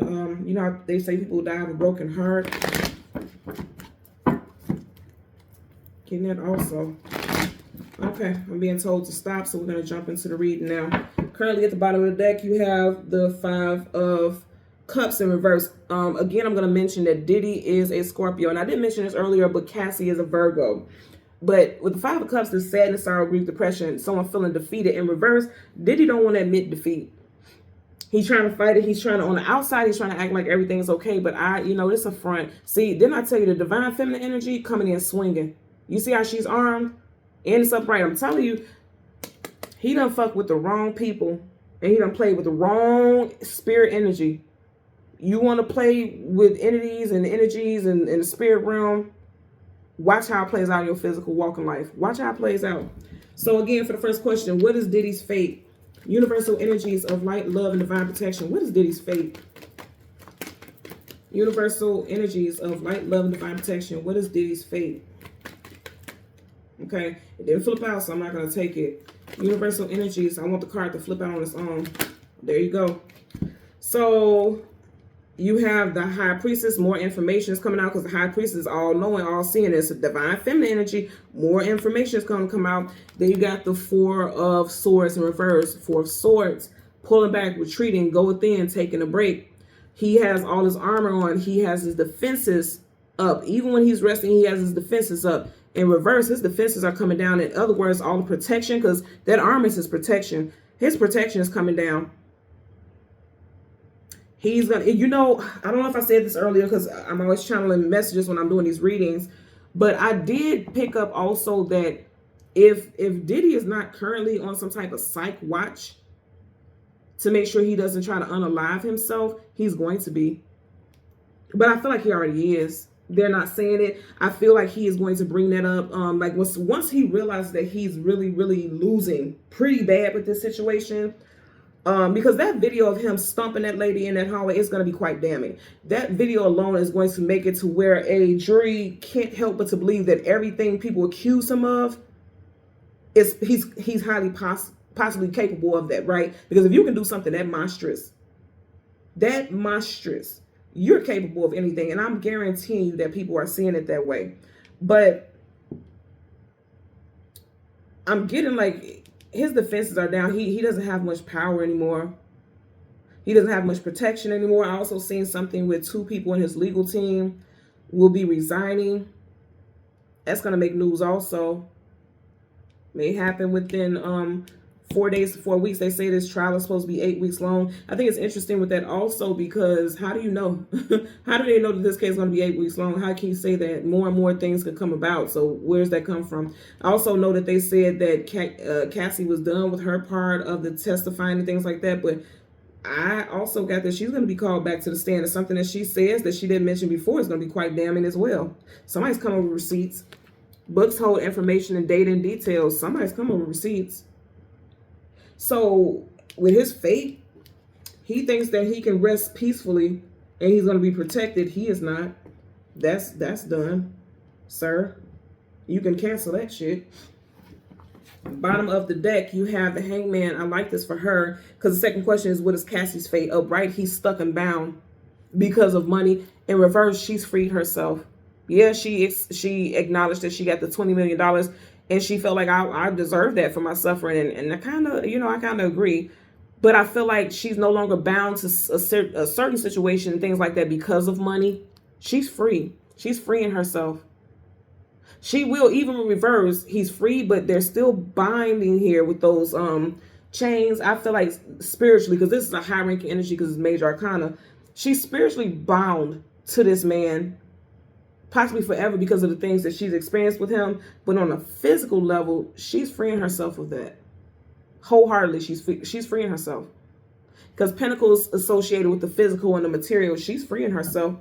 how they say people die of a broken heart. Getting that also. Okay, I'm being told to stop, so we're going to jump into the reading now. Currently at the bottom of the deck, you have the 5 of Cups in reverse. Again, I'm going to mention that Diddy is a Scorpio, and I didn't mention this earlier, but Cassie is a Virgo. But with the 5 of Cups, there's sadness, sorrow, grief, depression, someone feeling defeated. In reverse, Diddy don't want to admit defeat. He's trying to fight it. He's trying to, on the outside, he's trying to act like everything is okay. But it's a front. See, didn't I tell you the divine feminine energy coming in swinging? You see how she's armed and it's upright. I'm telling you, he done fuck with the wrong people, and he done played with the wrong spirit energy. You want to play with entities and energies and the spirit realm, watch how it plays out in your physical walk in life. Watch how it plays out. So again, for the first question, what is Diddy's fate? Universal energies of light, love, and divine protection. What is Diddy's fate? Universal energies of light, love, and divine protection. What is Diddy's fate? Okay, it didn't flip out, so I'm not going to take it. Universal energies. I want the card to flip out on its own. There you go. So you have the High Priestess. More information is coming out because the High Priestess is all knowing, all seeing. It's a divine feminine energy. More information is going to come out. Then you got the 4 of Swords in reverse. 4 of Swords, pulling back, retreating, go within, taking a break. He has all his armor on. He has his defenses up. Even when he's resting, he has his defenses up. In reverse, his defenses are coming down. In other words, all the protection, because that armor is his protection. His protection is coming down. He's gonna, I don't know if I said this earlier because I'm always channeling messages when I'm doing these readings, but I did pick up also that if Diddy is not currently on some type of psych watch to make sure he doesn't try to unalive himself, he's going to be. But I feel like he already is. They're not saying it. I feel like he is going to bring that up. Like once he realizes that he's really, really losing pretty bad with this situation, Because that video of him stomping that lady in that hallway is going to be quite damning. That video alone is going to make it to where a jury can't help but to believe that everything people accuse him of is he's highly possibly capable of that, right? Because if you can do something that monstrous, you're capable of anything, and I'm guaranteeing you that people are seeing it that way. But I'm getting like his defenses are down. He doesn't have much power anymore. He doesn't have much protection anymore. I also seen something with 2 people in his legal team will be resigning. That's going to make news also. May happen within 4 days to 4 weeks. They say this trial is supposed to be 8 weeks long. I think it's interesting with that also because how do you know? How do they know that this case is going to be 8 weeks long? How can you say that more and more things could come about? So where's that come from? I also know that they said that Cassie was done with her part of the testifying and things like that. But I also got that she's going to be called back to the stand. It's something that she says that she didn't mention before is going to be quite damning as well. Somebody's coming with receipts. Books hold information and data and details. Somebody's coming with receipts. So with his fate, he thinks that he can rest peacefully and he's going to be protected. He is not. That's done, sir. You can cancel that shit. Bottom of the deck, you have the Hangman. I like this for her because the second question is, what is Cassie's fate? Upright, he's stuck and bound because of money. In reverse, she's freed herself. Yeah, she acknowledged that she got the $20 million. And she felt like I deserve that for my suffering. And I kind of, I kind of agree. But I feel like she's no longer bound to a certain situation and things like that because of money. She's free. She's freeing herself. She will, even in reverse, he's free, but they're still binding here with those chains. I feel like spiritually, because this is a high-ranking energy because it's major arcana, she's spiritually bound to this man possibly forever because of the things that she's experienced with him. But on a physical level, she's freeing herself of that. Wholeheartedly, she's freeing herself. Because Pentacles associated with the physical and the material, she's freeing herself.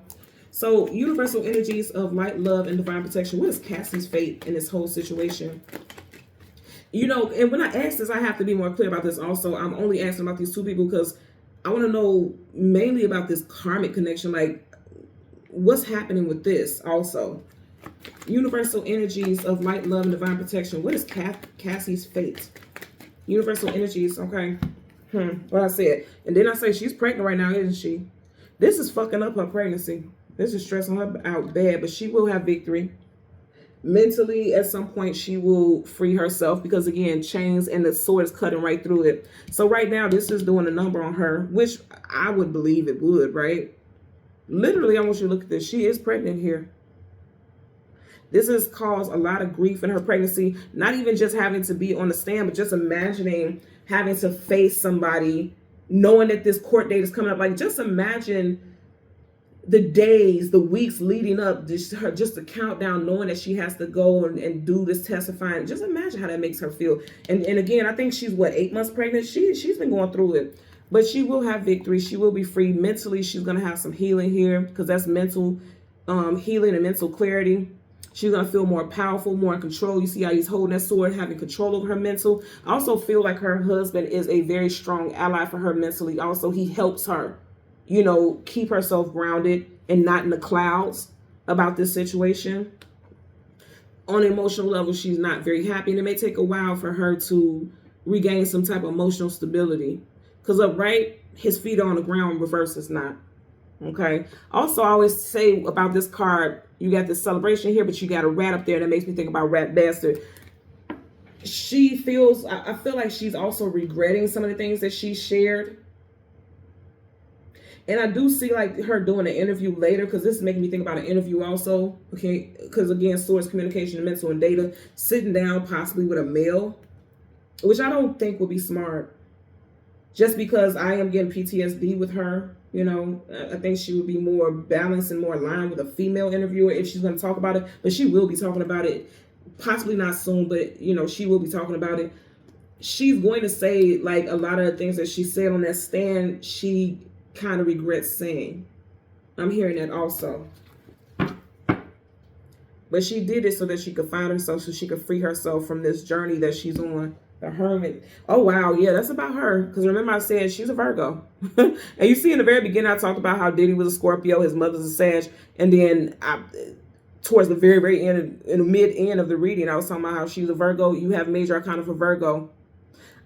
So universal energies of light, love, and divine protection. What is Cassie's fate in this whole situation? And when I ask this, I have to be more clear about this also. I'm only asking about these 2 people because I want to know mainly about this karmic connection. Like, what's happening with this also? Universal energies of light, love, and divine protection. What is Cassie's fate? Universal energies, okay. What I said. And then I say she's pregnant right now, isn't she? This is fucking up her pregnancy. This is stressing her out bad, but she will have victory. Mentally, at some point, she will free herself because, again, chains and the sword is cutting right through it. So right now, this is doing a number on her, which I would believe it would, right? Literally, I want you to look at this. She is pregnant here. This has caused a lot of grief in her pregnancy. Not even just having to be on the stand, but just imagining having to face somebody, knowing that this court date is coming up. Like, just imagine the days, the weeks leading up, just the countdown, knowing that she has to go and do this testifying. Just imagine how that makes her feel. And again, I think she's, 8 months pregnant? She's been going through it. But she will have victory. She will be free. Mentally, she's going to have some healing here because that's mental healing and mental clarity. She's going to feel more powerful, more in control. You see how he's holding that sword, having control over her mental. I also feel like her husband is a very strong ally for her mentally. Also, he helps her, keep herself grounded and not in the clouds about this situation. On an emotional level, she's not very happy. And it may take a while for her to regain some type of emotional stability. Because upright, his feet are on the ground, reverse is not. Okay. Also, I always say about this card, you got this celebration here, but you got a rat up there. That makes me think about Rat Bastard. I feel like she's also regretting some of the things that she shared. And I do see like her doing an interview later, because this is making me think about an interview also. Okay. Because again, source, communication, mental, and data. Sitting down possibly with a male, which I don't think would be smart. Just because I am getting PTSD with her, I think she would be more balanced and more aligned with a female interviewer if she's going to talk about it. But she will be talking about it, possibly not soon, but, she will be talking about it. She's going to say, like, a lot of the things that she said on that stand, she kind of regrets saying. I'm hearing that also. But she did it so that she could find herself, so she could free herself from this journey that she's on. The Hermit. Oh, wow. Yeah, that's about her. Because remember I said she's a Virgo. And you see in the very beginning, I talked about how Diddy was a Scorpio. His mother's a Sag. And then towards the very, very end, in the mid-end of the reading, I was talking about how she's a Virgo. You have major arcana for Virgo.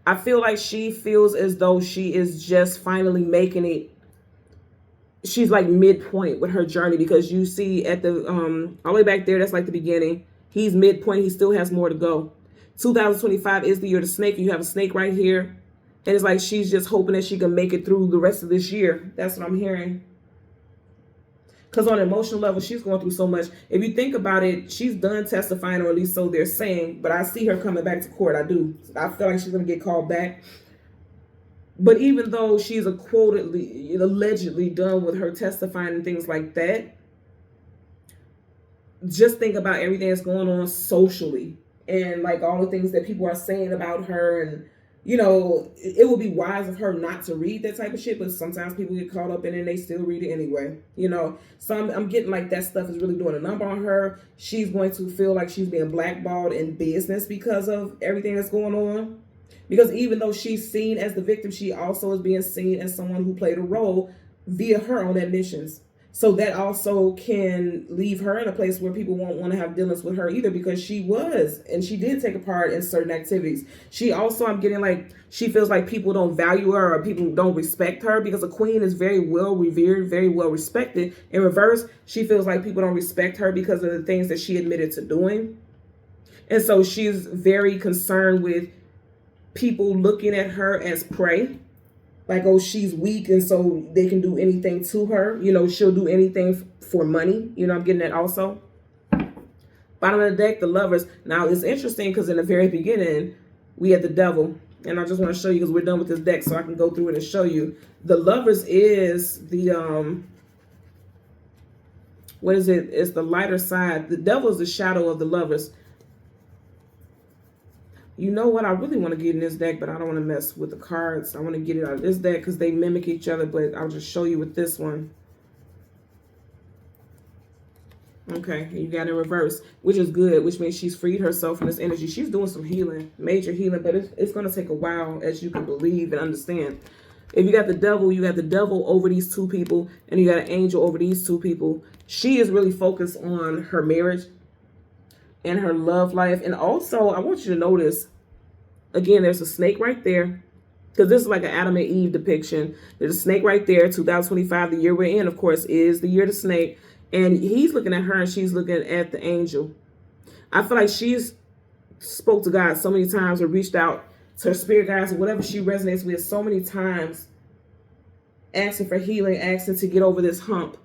I feel like she feels as though she is just finally making it. She's like midpoint with her journey, because you see at the all the way back there, that's like the beginning. He's midpoint. He still has more to go. 2025 is the year of the snake. You have a snake right here. And it's like she's just hoping that she can make it through the rest of this year. That's what I'm hearing. Because on an emotional level, she's going through so much. If you think about it, she's done testifying, or at least so they're saying. But I see her coming back to court. I do. I feel like she's going to get called back. But even though she's allegedly done with her testifying and things like that, just think about everything that's going on socially. And like all the things that people are saying about her, and you know, it would be wise of her not to read that type of shit, but sometimes people get caught up in it and they still read it anyway, you know. So I'm getting like that stuff is really doing a number on her. She's going to feel like she's being blackballed in business because of everything that's going on. Because even though she's seen as the victim, she also is being seen as someone who played a role via her own admissions. So that also can leave her in a place where people won't want to have dealings with her either, because she was, and she did take a part in certain activities. She also, I'm getting like, she feels like people don't value her, or people don't respect her, because a queen is very well revered, very well respected. In reverse, she feels like people don't respect her because of the things that she admitted to doing. And so she's very concerned with people looking at her as prey. Like, oh, she's weak, and so they can do anything to her. You know, she'll do anything for money. You know, I'm getting that also. Bottom of the deck, the Lovers. Now, it's interesting because in the very beginning, we had the Devil. And I just want to show you, because we're done with this deck, so I can go through it and show you. The Lovers is the, what is it? It's the lighter side. The Devil is the shadow of the Lovers. You know what? I really want to get in this deck, but I don't want to mess with the cards. I want to get it out of this deck because they mimic each other, but I'll just show you with this one. Okay, you got it in reverse, which is good, which means she's freed herself from this energy. She's doing some healing, major healing, but it's going to take a while, as you can believe and understand. If you got the Devil, you got the Devil over these two people, and you got an Angel over these two people. She is really focused on her marriage and her love life. And also, I want you to notice, again, there's a snake right there, because this is like an Adam and Eve depiction. There's a snake right there. 2025, the year we're in, of course, is the year of the snake. And he's looking at her and she's looking at the angel. I feel like she's spoke to God so many times, or reached out to her spirit guides, or whatever she resonates with so many times, asking for healing, asking to get over this hump.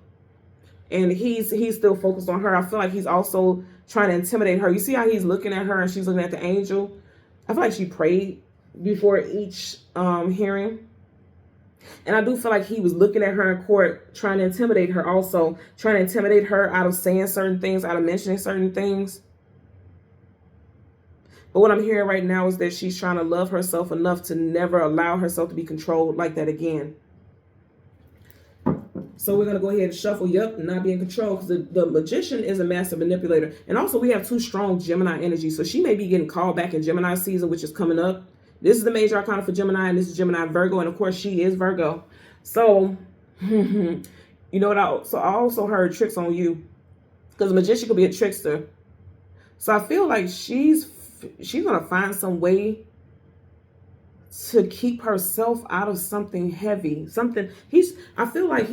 And he's still focused on her. I feel like he's also trying to intimidate her. You see how he's looking at her and she's looking at the angel? I feel like she prayed before each hearing. And I do feel like he was looking at her in court, trying to intimidate her also. Trying to intimidate her out of saying certain things, out of mentioning certain things. But what I'm hearing right now is that she's trying to love herself enough to never allow herself to be controlled like that again. So we're going to go ahead and shuffle. Yep, not be in control, because the Magician is a master manipulator. And also we have two strong Gemini energy. So she may be getting called back in Gemini season, which is coming up. This is the major arcana for Gemini, and this is Gemini Virgo. And of course, she is Virgo. So, you know what? I also heard tricks on you, because the Magician could be a trickster. So I feel like she's going to find some way to keep herself out of something heavy. I feel like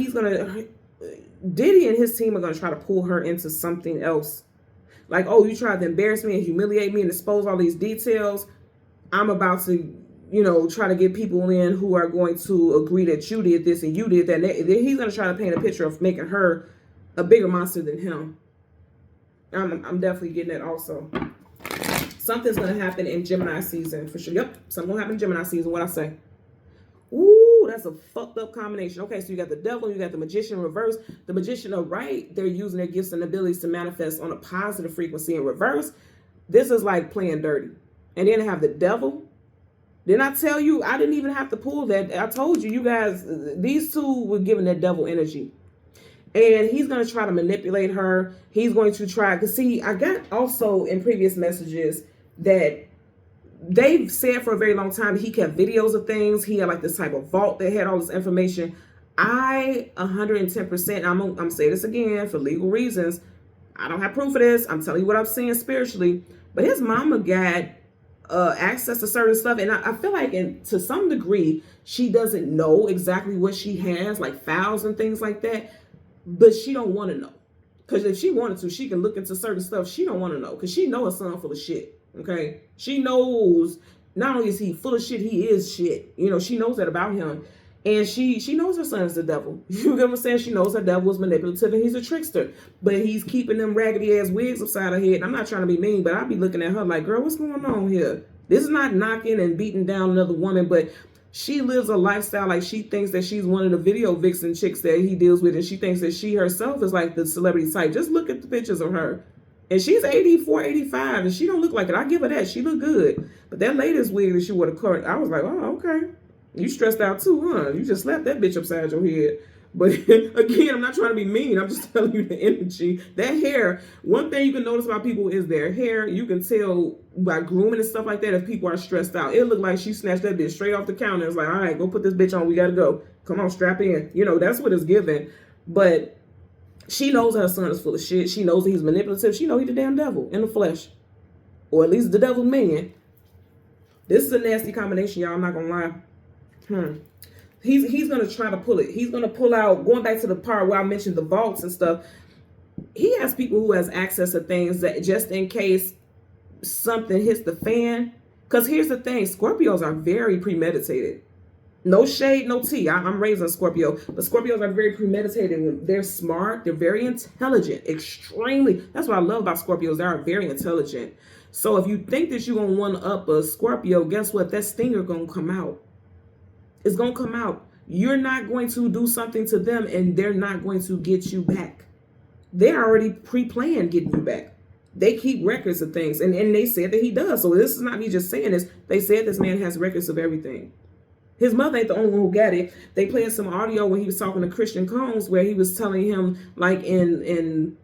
Diddy and his team are going to try to pull her into something else. Like, oh, you tried to embarrass me and humiliate me and expose all these details. I'm about to, you know, try to get people in who are going to agree that you did this and you did that. He's going to try to paint a picture of making her a bigger monster than him. I'm definitely getting that also. Something's going to happen in Gemini season for sure. Yep, something will happen in Gemini season. What I say? Ooh, that's a fucked up combination. Okay, so you got the Devil, you got the Magician in reverse. The Magician are right. They're using their gifts and abilities to manifest on a positive frequency in reverse. This is like playing dirty. And then I have the Devil. Didn't I tell you? I didn't even have to pull that. I told you, you guys, these two were giving that Devil energy. And he's going to try to manipulate her. He's going to try, because see, I got also in previous messages that they've said for a very long time he kept videos of things. He had like this type of vault that had all this information. I 110%, I'm gonna say this again for legal reasons. I don't have proof of this. I'm telling you what I'm seeing spiritually. But his mama got access to certain stuff, and I feel like to some degree she doesn't know exactly what she has, like files and things like that, but she don't want to know, because if she wanted to, she can look into certain stuff. She don't want to know because she knows her son full of shit. Okay, she knows not only is he full of shit, he is shit. You know, she knows that about him. And she knows her son is the devil. You get what I'm saying? She knows her devil is manipulative and he's a trickster. But he's keeping them raggedy ass wigs upside her head. And I'm not trying to be mean, but I'll be looking at her like, girl, what's going on here? This is not knocking and beating down another woman, but she lives a lifestyle like she thinks that she's one of the video vixen chicks that he deals with. And she thinks that she herself is like the celebrity type. Just look at the pictures of her. And she's 84, 85, and she don't look like it. I give her that. She look good. But that latest wig that she wore to court, I was like, oh, okay. You stressed out too, huh? You just slapped that bitch upside your head. But again, I'm not trying to be mean. I'm just telling you the energy. That hair, one thing you can notice about people is their hair. You can tell by grooming and stuff like that if people are stressed out. It looked like she snatched that bitch straight off the counter. It's like, all right, go put this bitch on. We got to go. Come on, strap in. You know, that's what it's given. But she knows her son is full of shit. She knows that he's manipulative. She knows he's the damn devil in the flesh. Or at least the devil's man. This is a nasty combination, y'all. I'm not going to lie. He's going to try to pull it. He's going to pull out, going back to the part where I mentioned the vaults and stuff. He has people who has access to things that just in case something hits the fan. Because here's the thing. Scorpios are very premeditated. No shade, no tea. I'm raised on Scorpio. But Scorpios are very premeditated. They're smart. They're very intelligent. Extremely. That's what I love about Scorpios. They are very intelligent. So if you think that you're going to one-up a Scorpio, guess what? That stinger going to come out. It's going to come out. You're not going to do something to them and they're not going to get you back. They're already pre-planned getting you back. They keep records of things. And they said that he does. So this is not me just saying this. They said this man has records of everything. His mother ain't the only one who got it. They played some audio when he was talking to Christian Combs where he was telling him, like in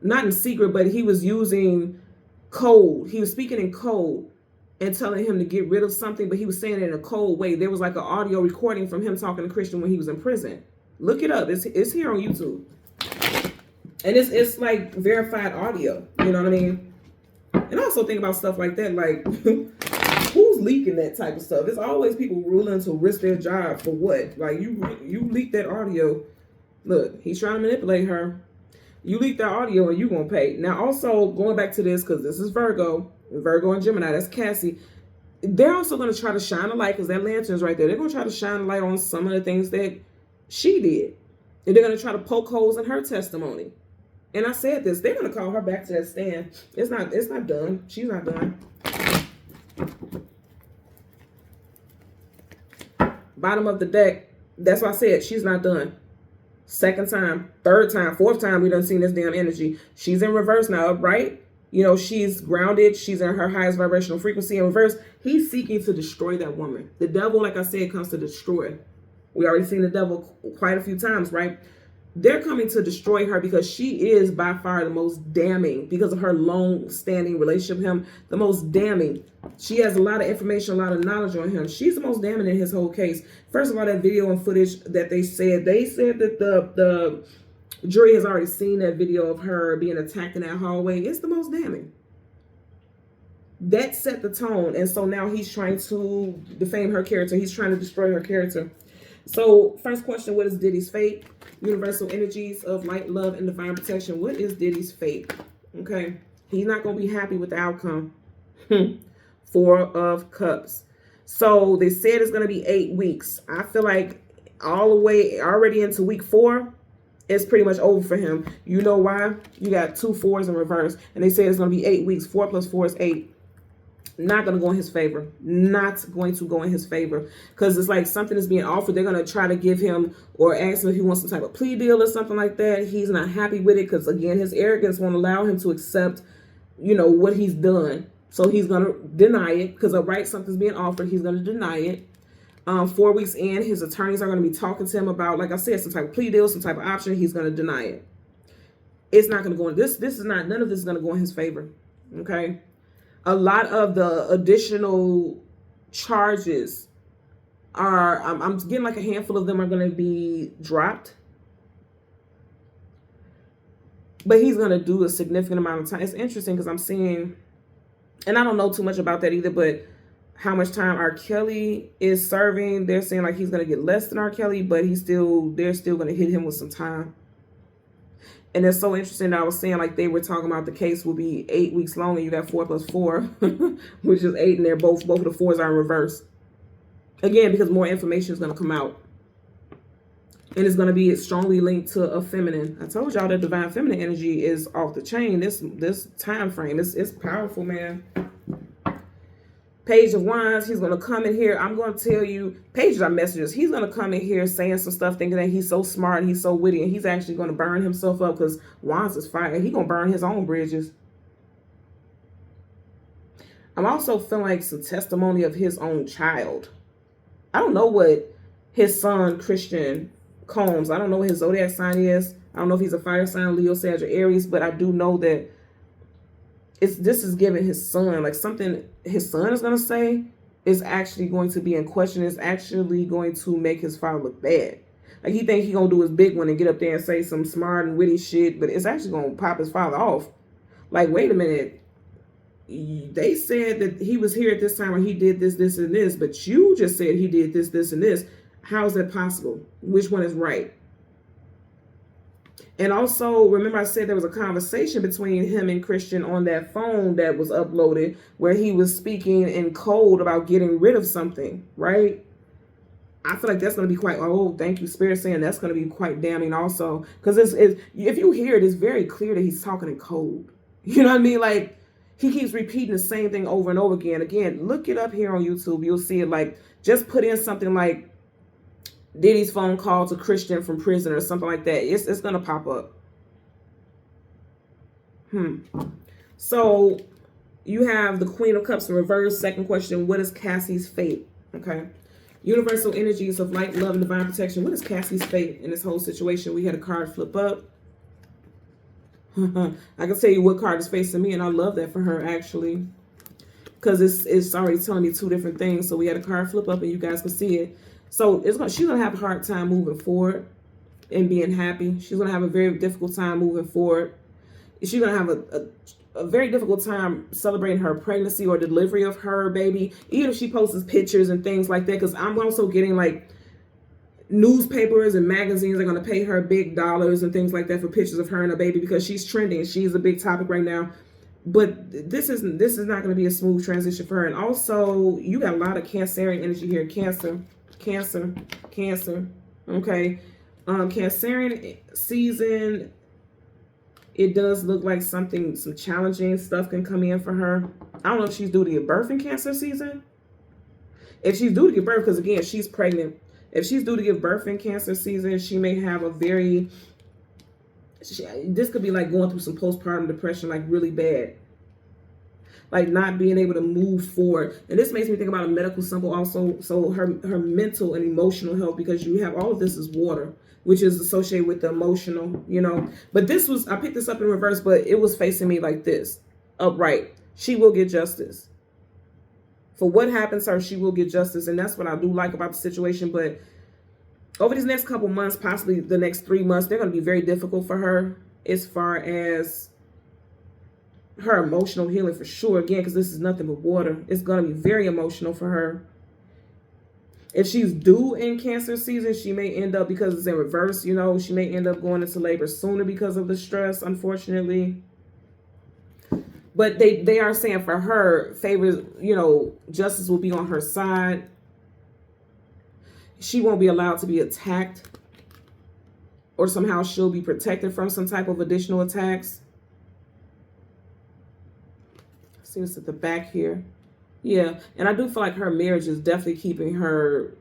not in secret, but he was using code. He was speaking in code and telling him to get rid of something, but he was saying it in a cold way. There was like an audio recording from him talking to Christian when he was in prison. Look it up. It's here on YouTube. And it's like verified audio. You know what I mean? And I also think about stuff like that, like who's leaking that type of stuff? It's always people ruling to risk their job for what? Like you leak that audio. Look, he's trying to manipulate her. You leak that audio and you gonna pay. Now also going back to this, because this is Virgo and Gemini, that's Cassie. They're also going to try to shine a light, because that lantern's right there. They're going to try to shine a light on some of the things that she did. And they're going to try to poke holes in her testimony. And I said this, they're going to call her back to that stand. It's not done. She's not done. Bottom of the deck, that's what I said. She's not done. Second time, third time, fourth time we done seen this damn energy. She's in reverse now, upright. You know, she's grounded. She's in her highest vibrational frequency. In reverse, he's seeking to destroy that woman. The devil, like I said, comes to destroy. We already seen the devil quite a few times, right? They're coming to destroy her because she is by far the most damning, because of her long-standing relationship with him, the most damning. She has a lot of information, a lot of knowledge on him. She's the most damning in his whole case. First of all, that video and footage that they said that the jury has already seen that video of her being attacked in that hallway. It's the most damning. That set the tone. And so now he's trying to defame her character. He's trying to destroy her character. So first question, what is Diddy's fate? Universal energies of light, love, and divine protection. What is Diddy's fate? Okay. He's not going to be happy with the outcome. 4 of Cups. So they said it's going to be 8 weeks. I feel like all the way already into week 4, it's pretty much over for him. You know why? You got 2 4s in reverse. And they say it's going to be 8 weeks. 4 plus 4 is 8. Not going to go in his favor. Not going to go in his favor. Because it's like something is being offered. They're going to try to give him or ask him if he wants some type of plea deal or something like that. He's not happy with it because, again, his arrogance won't allow him to accept, you know, what he's done. So he's going to deny it because, right, something's being offered. He's going to deny it. 4 weeks in, his attorneys are going to be talking to him about, like I said, some type of plea deal, some type of option. He's going to deny it. It's not going to go in. This is not, none of this is going to go in his favor. Okay. A lot of the additional charges are, I'm getting like a handful of them are going to be dropped. But he's going to do a significant amount of time. It's interesting because I'm seeing, and I don't know too much about that either, but how much time R. Kelly is serving, they're saying like he's going to get less than R. Kelly, but they're still going to hit him with some time. And it's so interesting that I was saying like they were talking about the case will be 8 weeks long, and you got 4 + 4, which is 8, and they're both of the 4s are in reverse. Again, because more information is going to come out. And it's going to be strongly linked to a feminine. I told y'all that divine feminine energy is off the chain. This time frame, it's powerful, man. Page of Wands, he's going to come in here. I'm going to tell you, pages are messages. He's going to come in here saying some stuff, thinking that he's so smart and he's so witty, and he's actually going to burn himself up because Wands is fire. He's going to burn his own bridges. I'm also feeling like some testimony of his own child. I don't know what his son, Christian Combs, I don't know what his zodiac sign is. I don't know if he's a fire sign, Leo, Sag, or Aries, but I do know that this is giving his son, like something his son is going to say is actually going to be in question. It's actually going to make his father look bad. Like he think he going to do his big one and get up there and say some smart and witty shit, but it's actually going to pop his father off. Like, wait a minute. They said that he was here at this time when he did this, this, and this, but you just said he did this, this, and this. How is that possible? Which one is right? And also, remember I said there was a conversation between him and Christian on that phone that was uploaded where he was speaking in code about getting rid of something, right? I feel like that's going to be quite, oh, thank you, Spirit, saying that's going to be quite damning also. Because if you hear it, it's very clear that he's talking in code. You know what I mean? Like, he keeps repeating the same thing over and over again. Again, look it up here on YouTube. You'll see it. Like, just put in something like Diddy's phone call to Christian from prison or something like that. It's going to pop up. So you have the Queen of Cups in reverse. Second question, what is Cassie's fate? Okay. Universal energies of light, love, and divine protection. What is Cassie's fate in this whole situation? We had a card flip up. I can tell you what card is facing me, and I love that for her, actually. Because it's already telling me 2 different things. So we had a card flip up, and you guys can see it. So she's going to have a hard time moving forward and being happy. She's going to have a very difficult time moving forward. She's going to have a very difficult time celebrating her pregnancy or delivery of her baby, even if she posts pictures and things like that. Because I'm also getting like newspapers and magazines are going to pay her big dollars and things like that for pictures of her and her baby because she's trending. She's a big topic right now. But this is not going to be a smooth transition for her. And also, you got a lot of Cancerian energy here. Cancer. Okay. Cancerian season, it does look like some challenging stuff can come in for her. I don't know if she's due to give birth in Cancer season. If she's due to give birth, because again, she's pregnant. If she's due to give birth in Cancer season, she may have this could be like going through some postpartum depression, like really bad. Like not being able to move forward. And this makes me think about a medical symbol also. So her mental and emotional health, because you have all of this is water, which is associated with the emotional, you know. But I picked this up in reverse, but it was facing me like this, upright. She will get justice. For what happens to her, she will get justice. And that's what I do like about the situation. But over these next couple months, possibly the next 3 months, they're going to be very difficult for her as far as her emotional healing for sure. Again, because this is nothing but water. It's going to be very emotional for her. If she's due in Cancer season, she may end up, because it's in reverse, you know, she may end up going into labor sooner because of the stress, unfortunately. But they are saying for her, favors, you know, justice will be on her side. She won't be allowed to be attacked, or somehow she'll be protected from some type of additional attacks. See what's at the back here. Yeah, and I do feel like her marriage is definitely keeping her,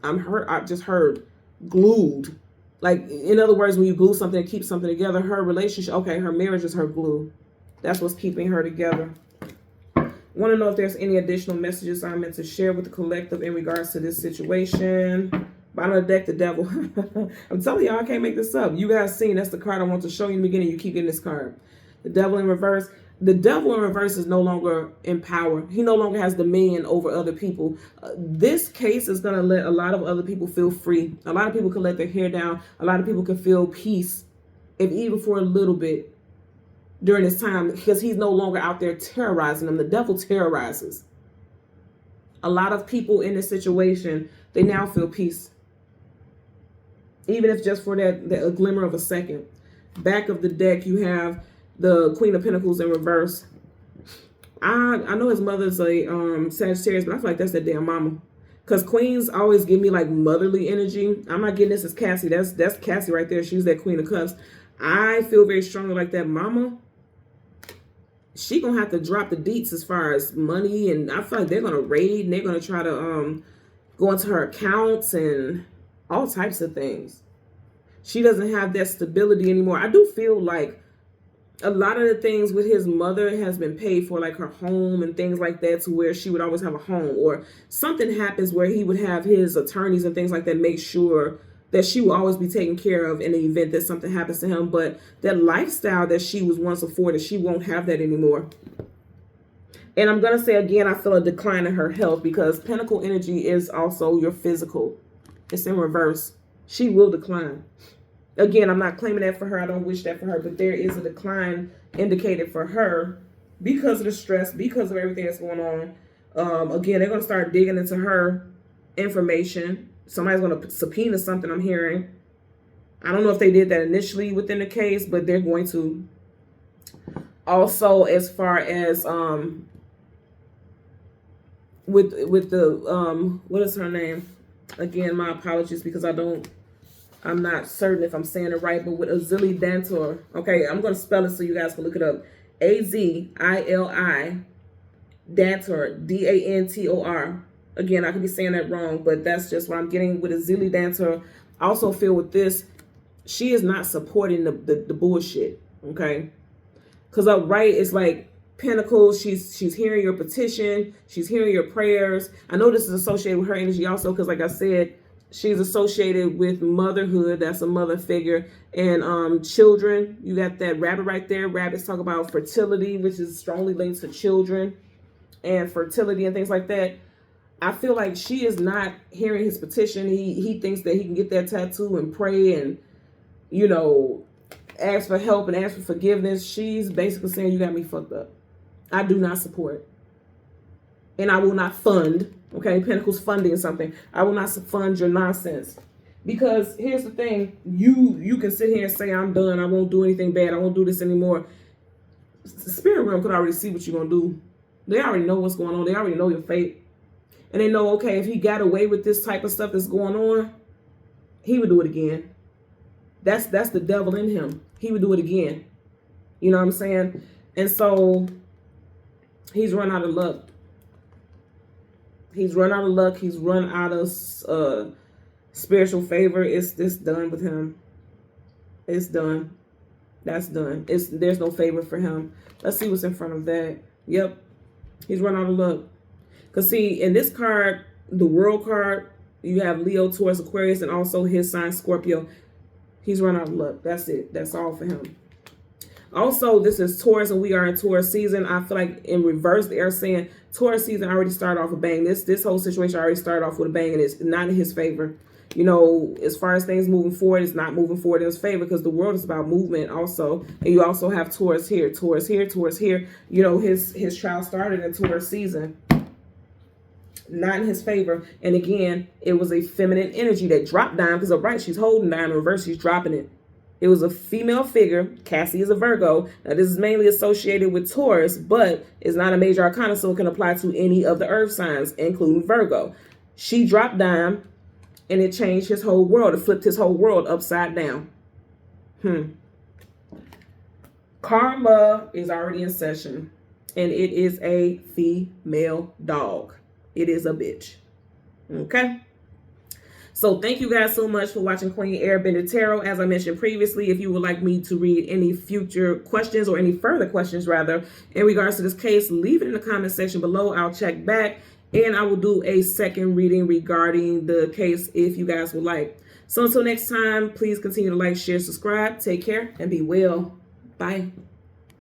I just heard glued. Like, in other words, when you glue something and keep something together, her relationship, okay, her marriage is her glue. That's what's keeping her together. Want to know if there's any additional messages I'm meant to share with the collective in regards to this situation. Bottom of the deck, the devil. I'm telling y'all, I can't make this up. You guys seen, that's the card I want to show you in the beginning. You keep getting this card. The devil in reverse. The devil in reverse is no longer in power. He no longer has dominion over other people. This case is going to let a lot of other people feel free. A lot of people can let their hair down. A lot of people can feel peace, if even for a little bit during this time, because he's no longer out there terrorizing them. The devil terrorizes. A lot of people in this situation, they now feel peace. Even if just for that a glimmer of a second. Back of the deck, you have the Queen of Pentacles in reverse. I know his mother's a Sagittarius, but I feel like that's that damn mama. Because queens always give me like motherly energy. I'm not getting this as Cassie. That's Cassie right there. She's that Queen of Cups. I feel very strongly like that mama. She gonna have to drop the deets as far as money, and I feel like they're gonna raid and they're gonna try to go into her accounts and all types of things. She doesn't have that stability anymore. I do feel like a lot of the things with his mother has been paid for, like her home and things like that, to where she would always have a home, or something happens where he would have his attorneys and things like that make sure that she will always be taken care of in the event that something happens to him. But that lifestyle that she was once afforded, she won't have that anymore. And I'm going to say again, I feel a decline in her health, because Pentacle energy is also your physical. It's in reverse. She will decline. Again, I'm not claiming that for her. I don't wish that for her. But there is a decline indicated for her because of the stress, because of everything that's going on. Again, they're going to start digging into her information. Somebody's going to subpoena something, I'm hearing. I don't know if they did that initially within the case, but they're going to. Also, as far as with the what is her name? Again, my apologies, because I'm not certain if I'm saying it right, but with Azili Dantor. Okay, I'm going to spell it so you guys can look it up. A-Z-I-L-I Dantor, D-A-N-T-O-R. Again, I could be saying that wrong, but that's just what I'm getting with Azili Dantor. I also feel with this, she is not supporting the bullshit, okay? Because right, it's like Pentacles, she's hearing your petition, she's hearing your prayers. I know this is associated with her energy also, because like I said, she's associated with motherhood. That's a mother figure. And children, you got that rabbit right there. Rabbits talk about fertility, which is strongly linked to children and fertility and things like that. I feel like she is not hearing his petition. He thinks that he can get that tattoo and pray and, you know, ask for help and ask for forgiveness. She's basically saying, you got me fucked up. I do not support. And I will not fund. Okay, Pentacles funding something. I will not fund your nonsense. Because here's the thing. You can sit here and say, I'm done. I won't do anything bad. I won't do this anymore. The spirit realm could already see what you're going to do. They already know what's going on. They already know your fate. And they know, okay, if he got away with this type of stuff that's going on, he would do it again. That's the devil in him. He would do it again. You know what I'm saying? And so he's run out of luck. He's run out of luck. He's run out of spiritual favor. It's done with him. It's done. That's done. There's no favor for him. Let's see what's in front of that. Yep. He's run out of luck. Because see, in this card, the World card, you have Leo, Taurus, Aquarius, and also his sign, Scorpio. He's run out of luck. That's it. That's all for him. Also, this is Taurus, and we are in Taurus season. I feel like in reverse, they are saying Taurus season already started off with a bang. This whole situation already started off with a bang, and it's not in his favor. You know, as far as things moving forward, it's not moving forward in his favor, because the world is about movement also. And you also have Taurus here, Taurus here, Taurus here. You know, his trial started in Taurus season. Not in his favor. And again, it was a feminine energy that dropped down, because right, she's holding down, in reverse, she's dropping it. It was a female figure. Cassie is a Virgo. Now, this is mainly associated with Taurus, but it's not a major arcana, so it can apply to any of the earth signs, including Virgo. She dropped down, and it changed his whole world. It flipped his whole world upside down. Karma is already in session, and it is a female dog. It is a bitch. Okay? So thank you guys so much for watching Queen Airbender Tarot. As I mentioned previously, if you would like me to read any future questions, or any further questions rather, in regards to this case, leave it in the comment section below. I'll check back, and I will do a second reading regarding the case if you guys would like. So until next time, please continue to like, share, subscribe. Take care and be well. Bye.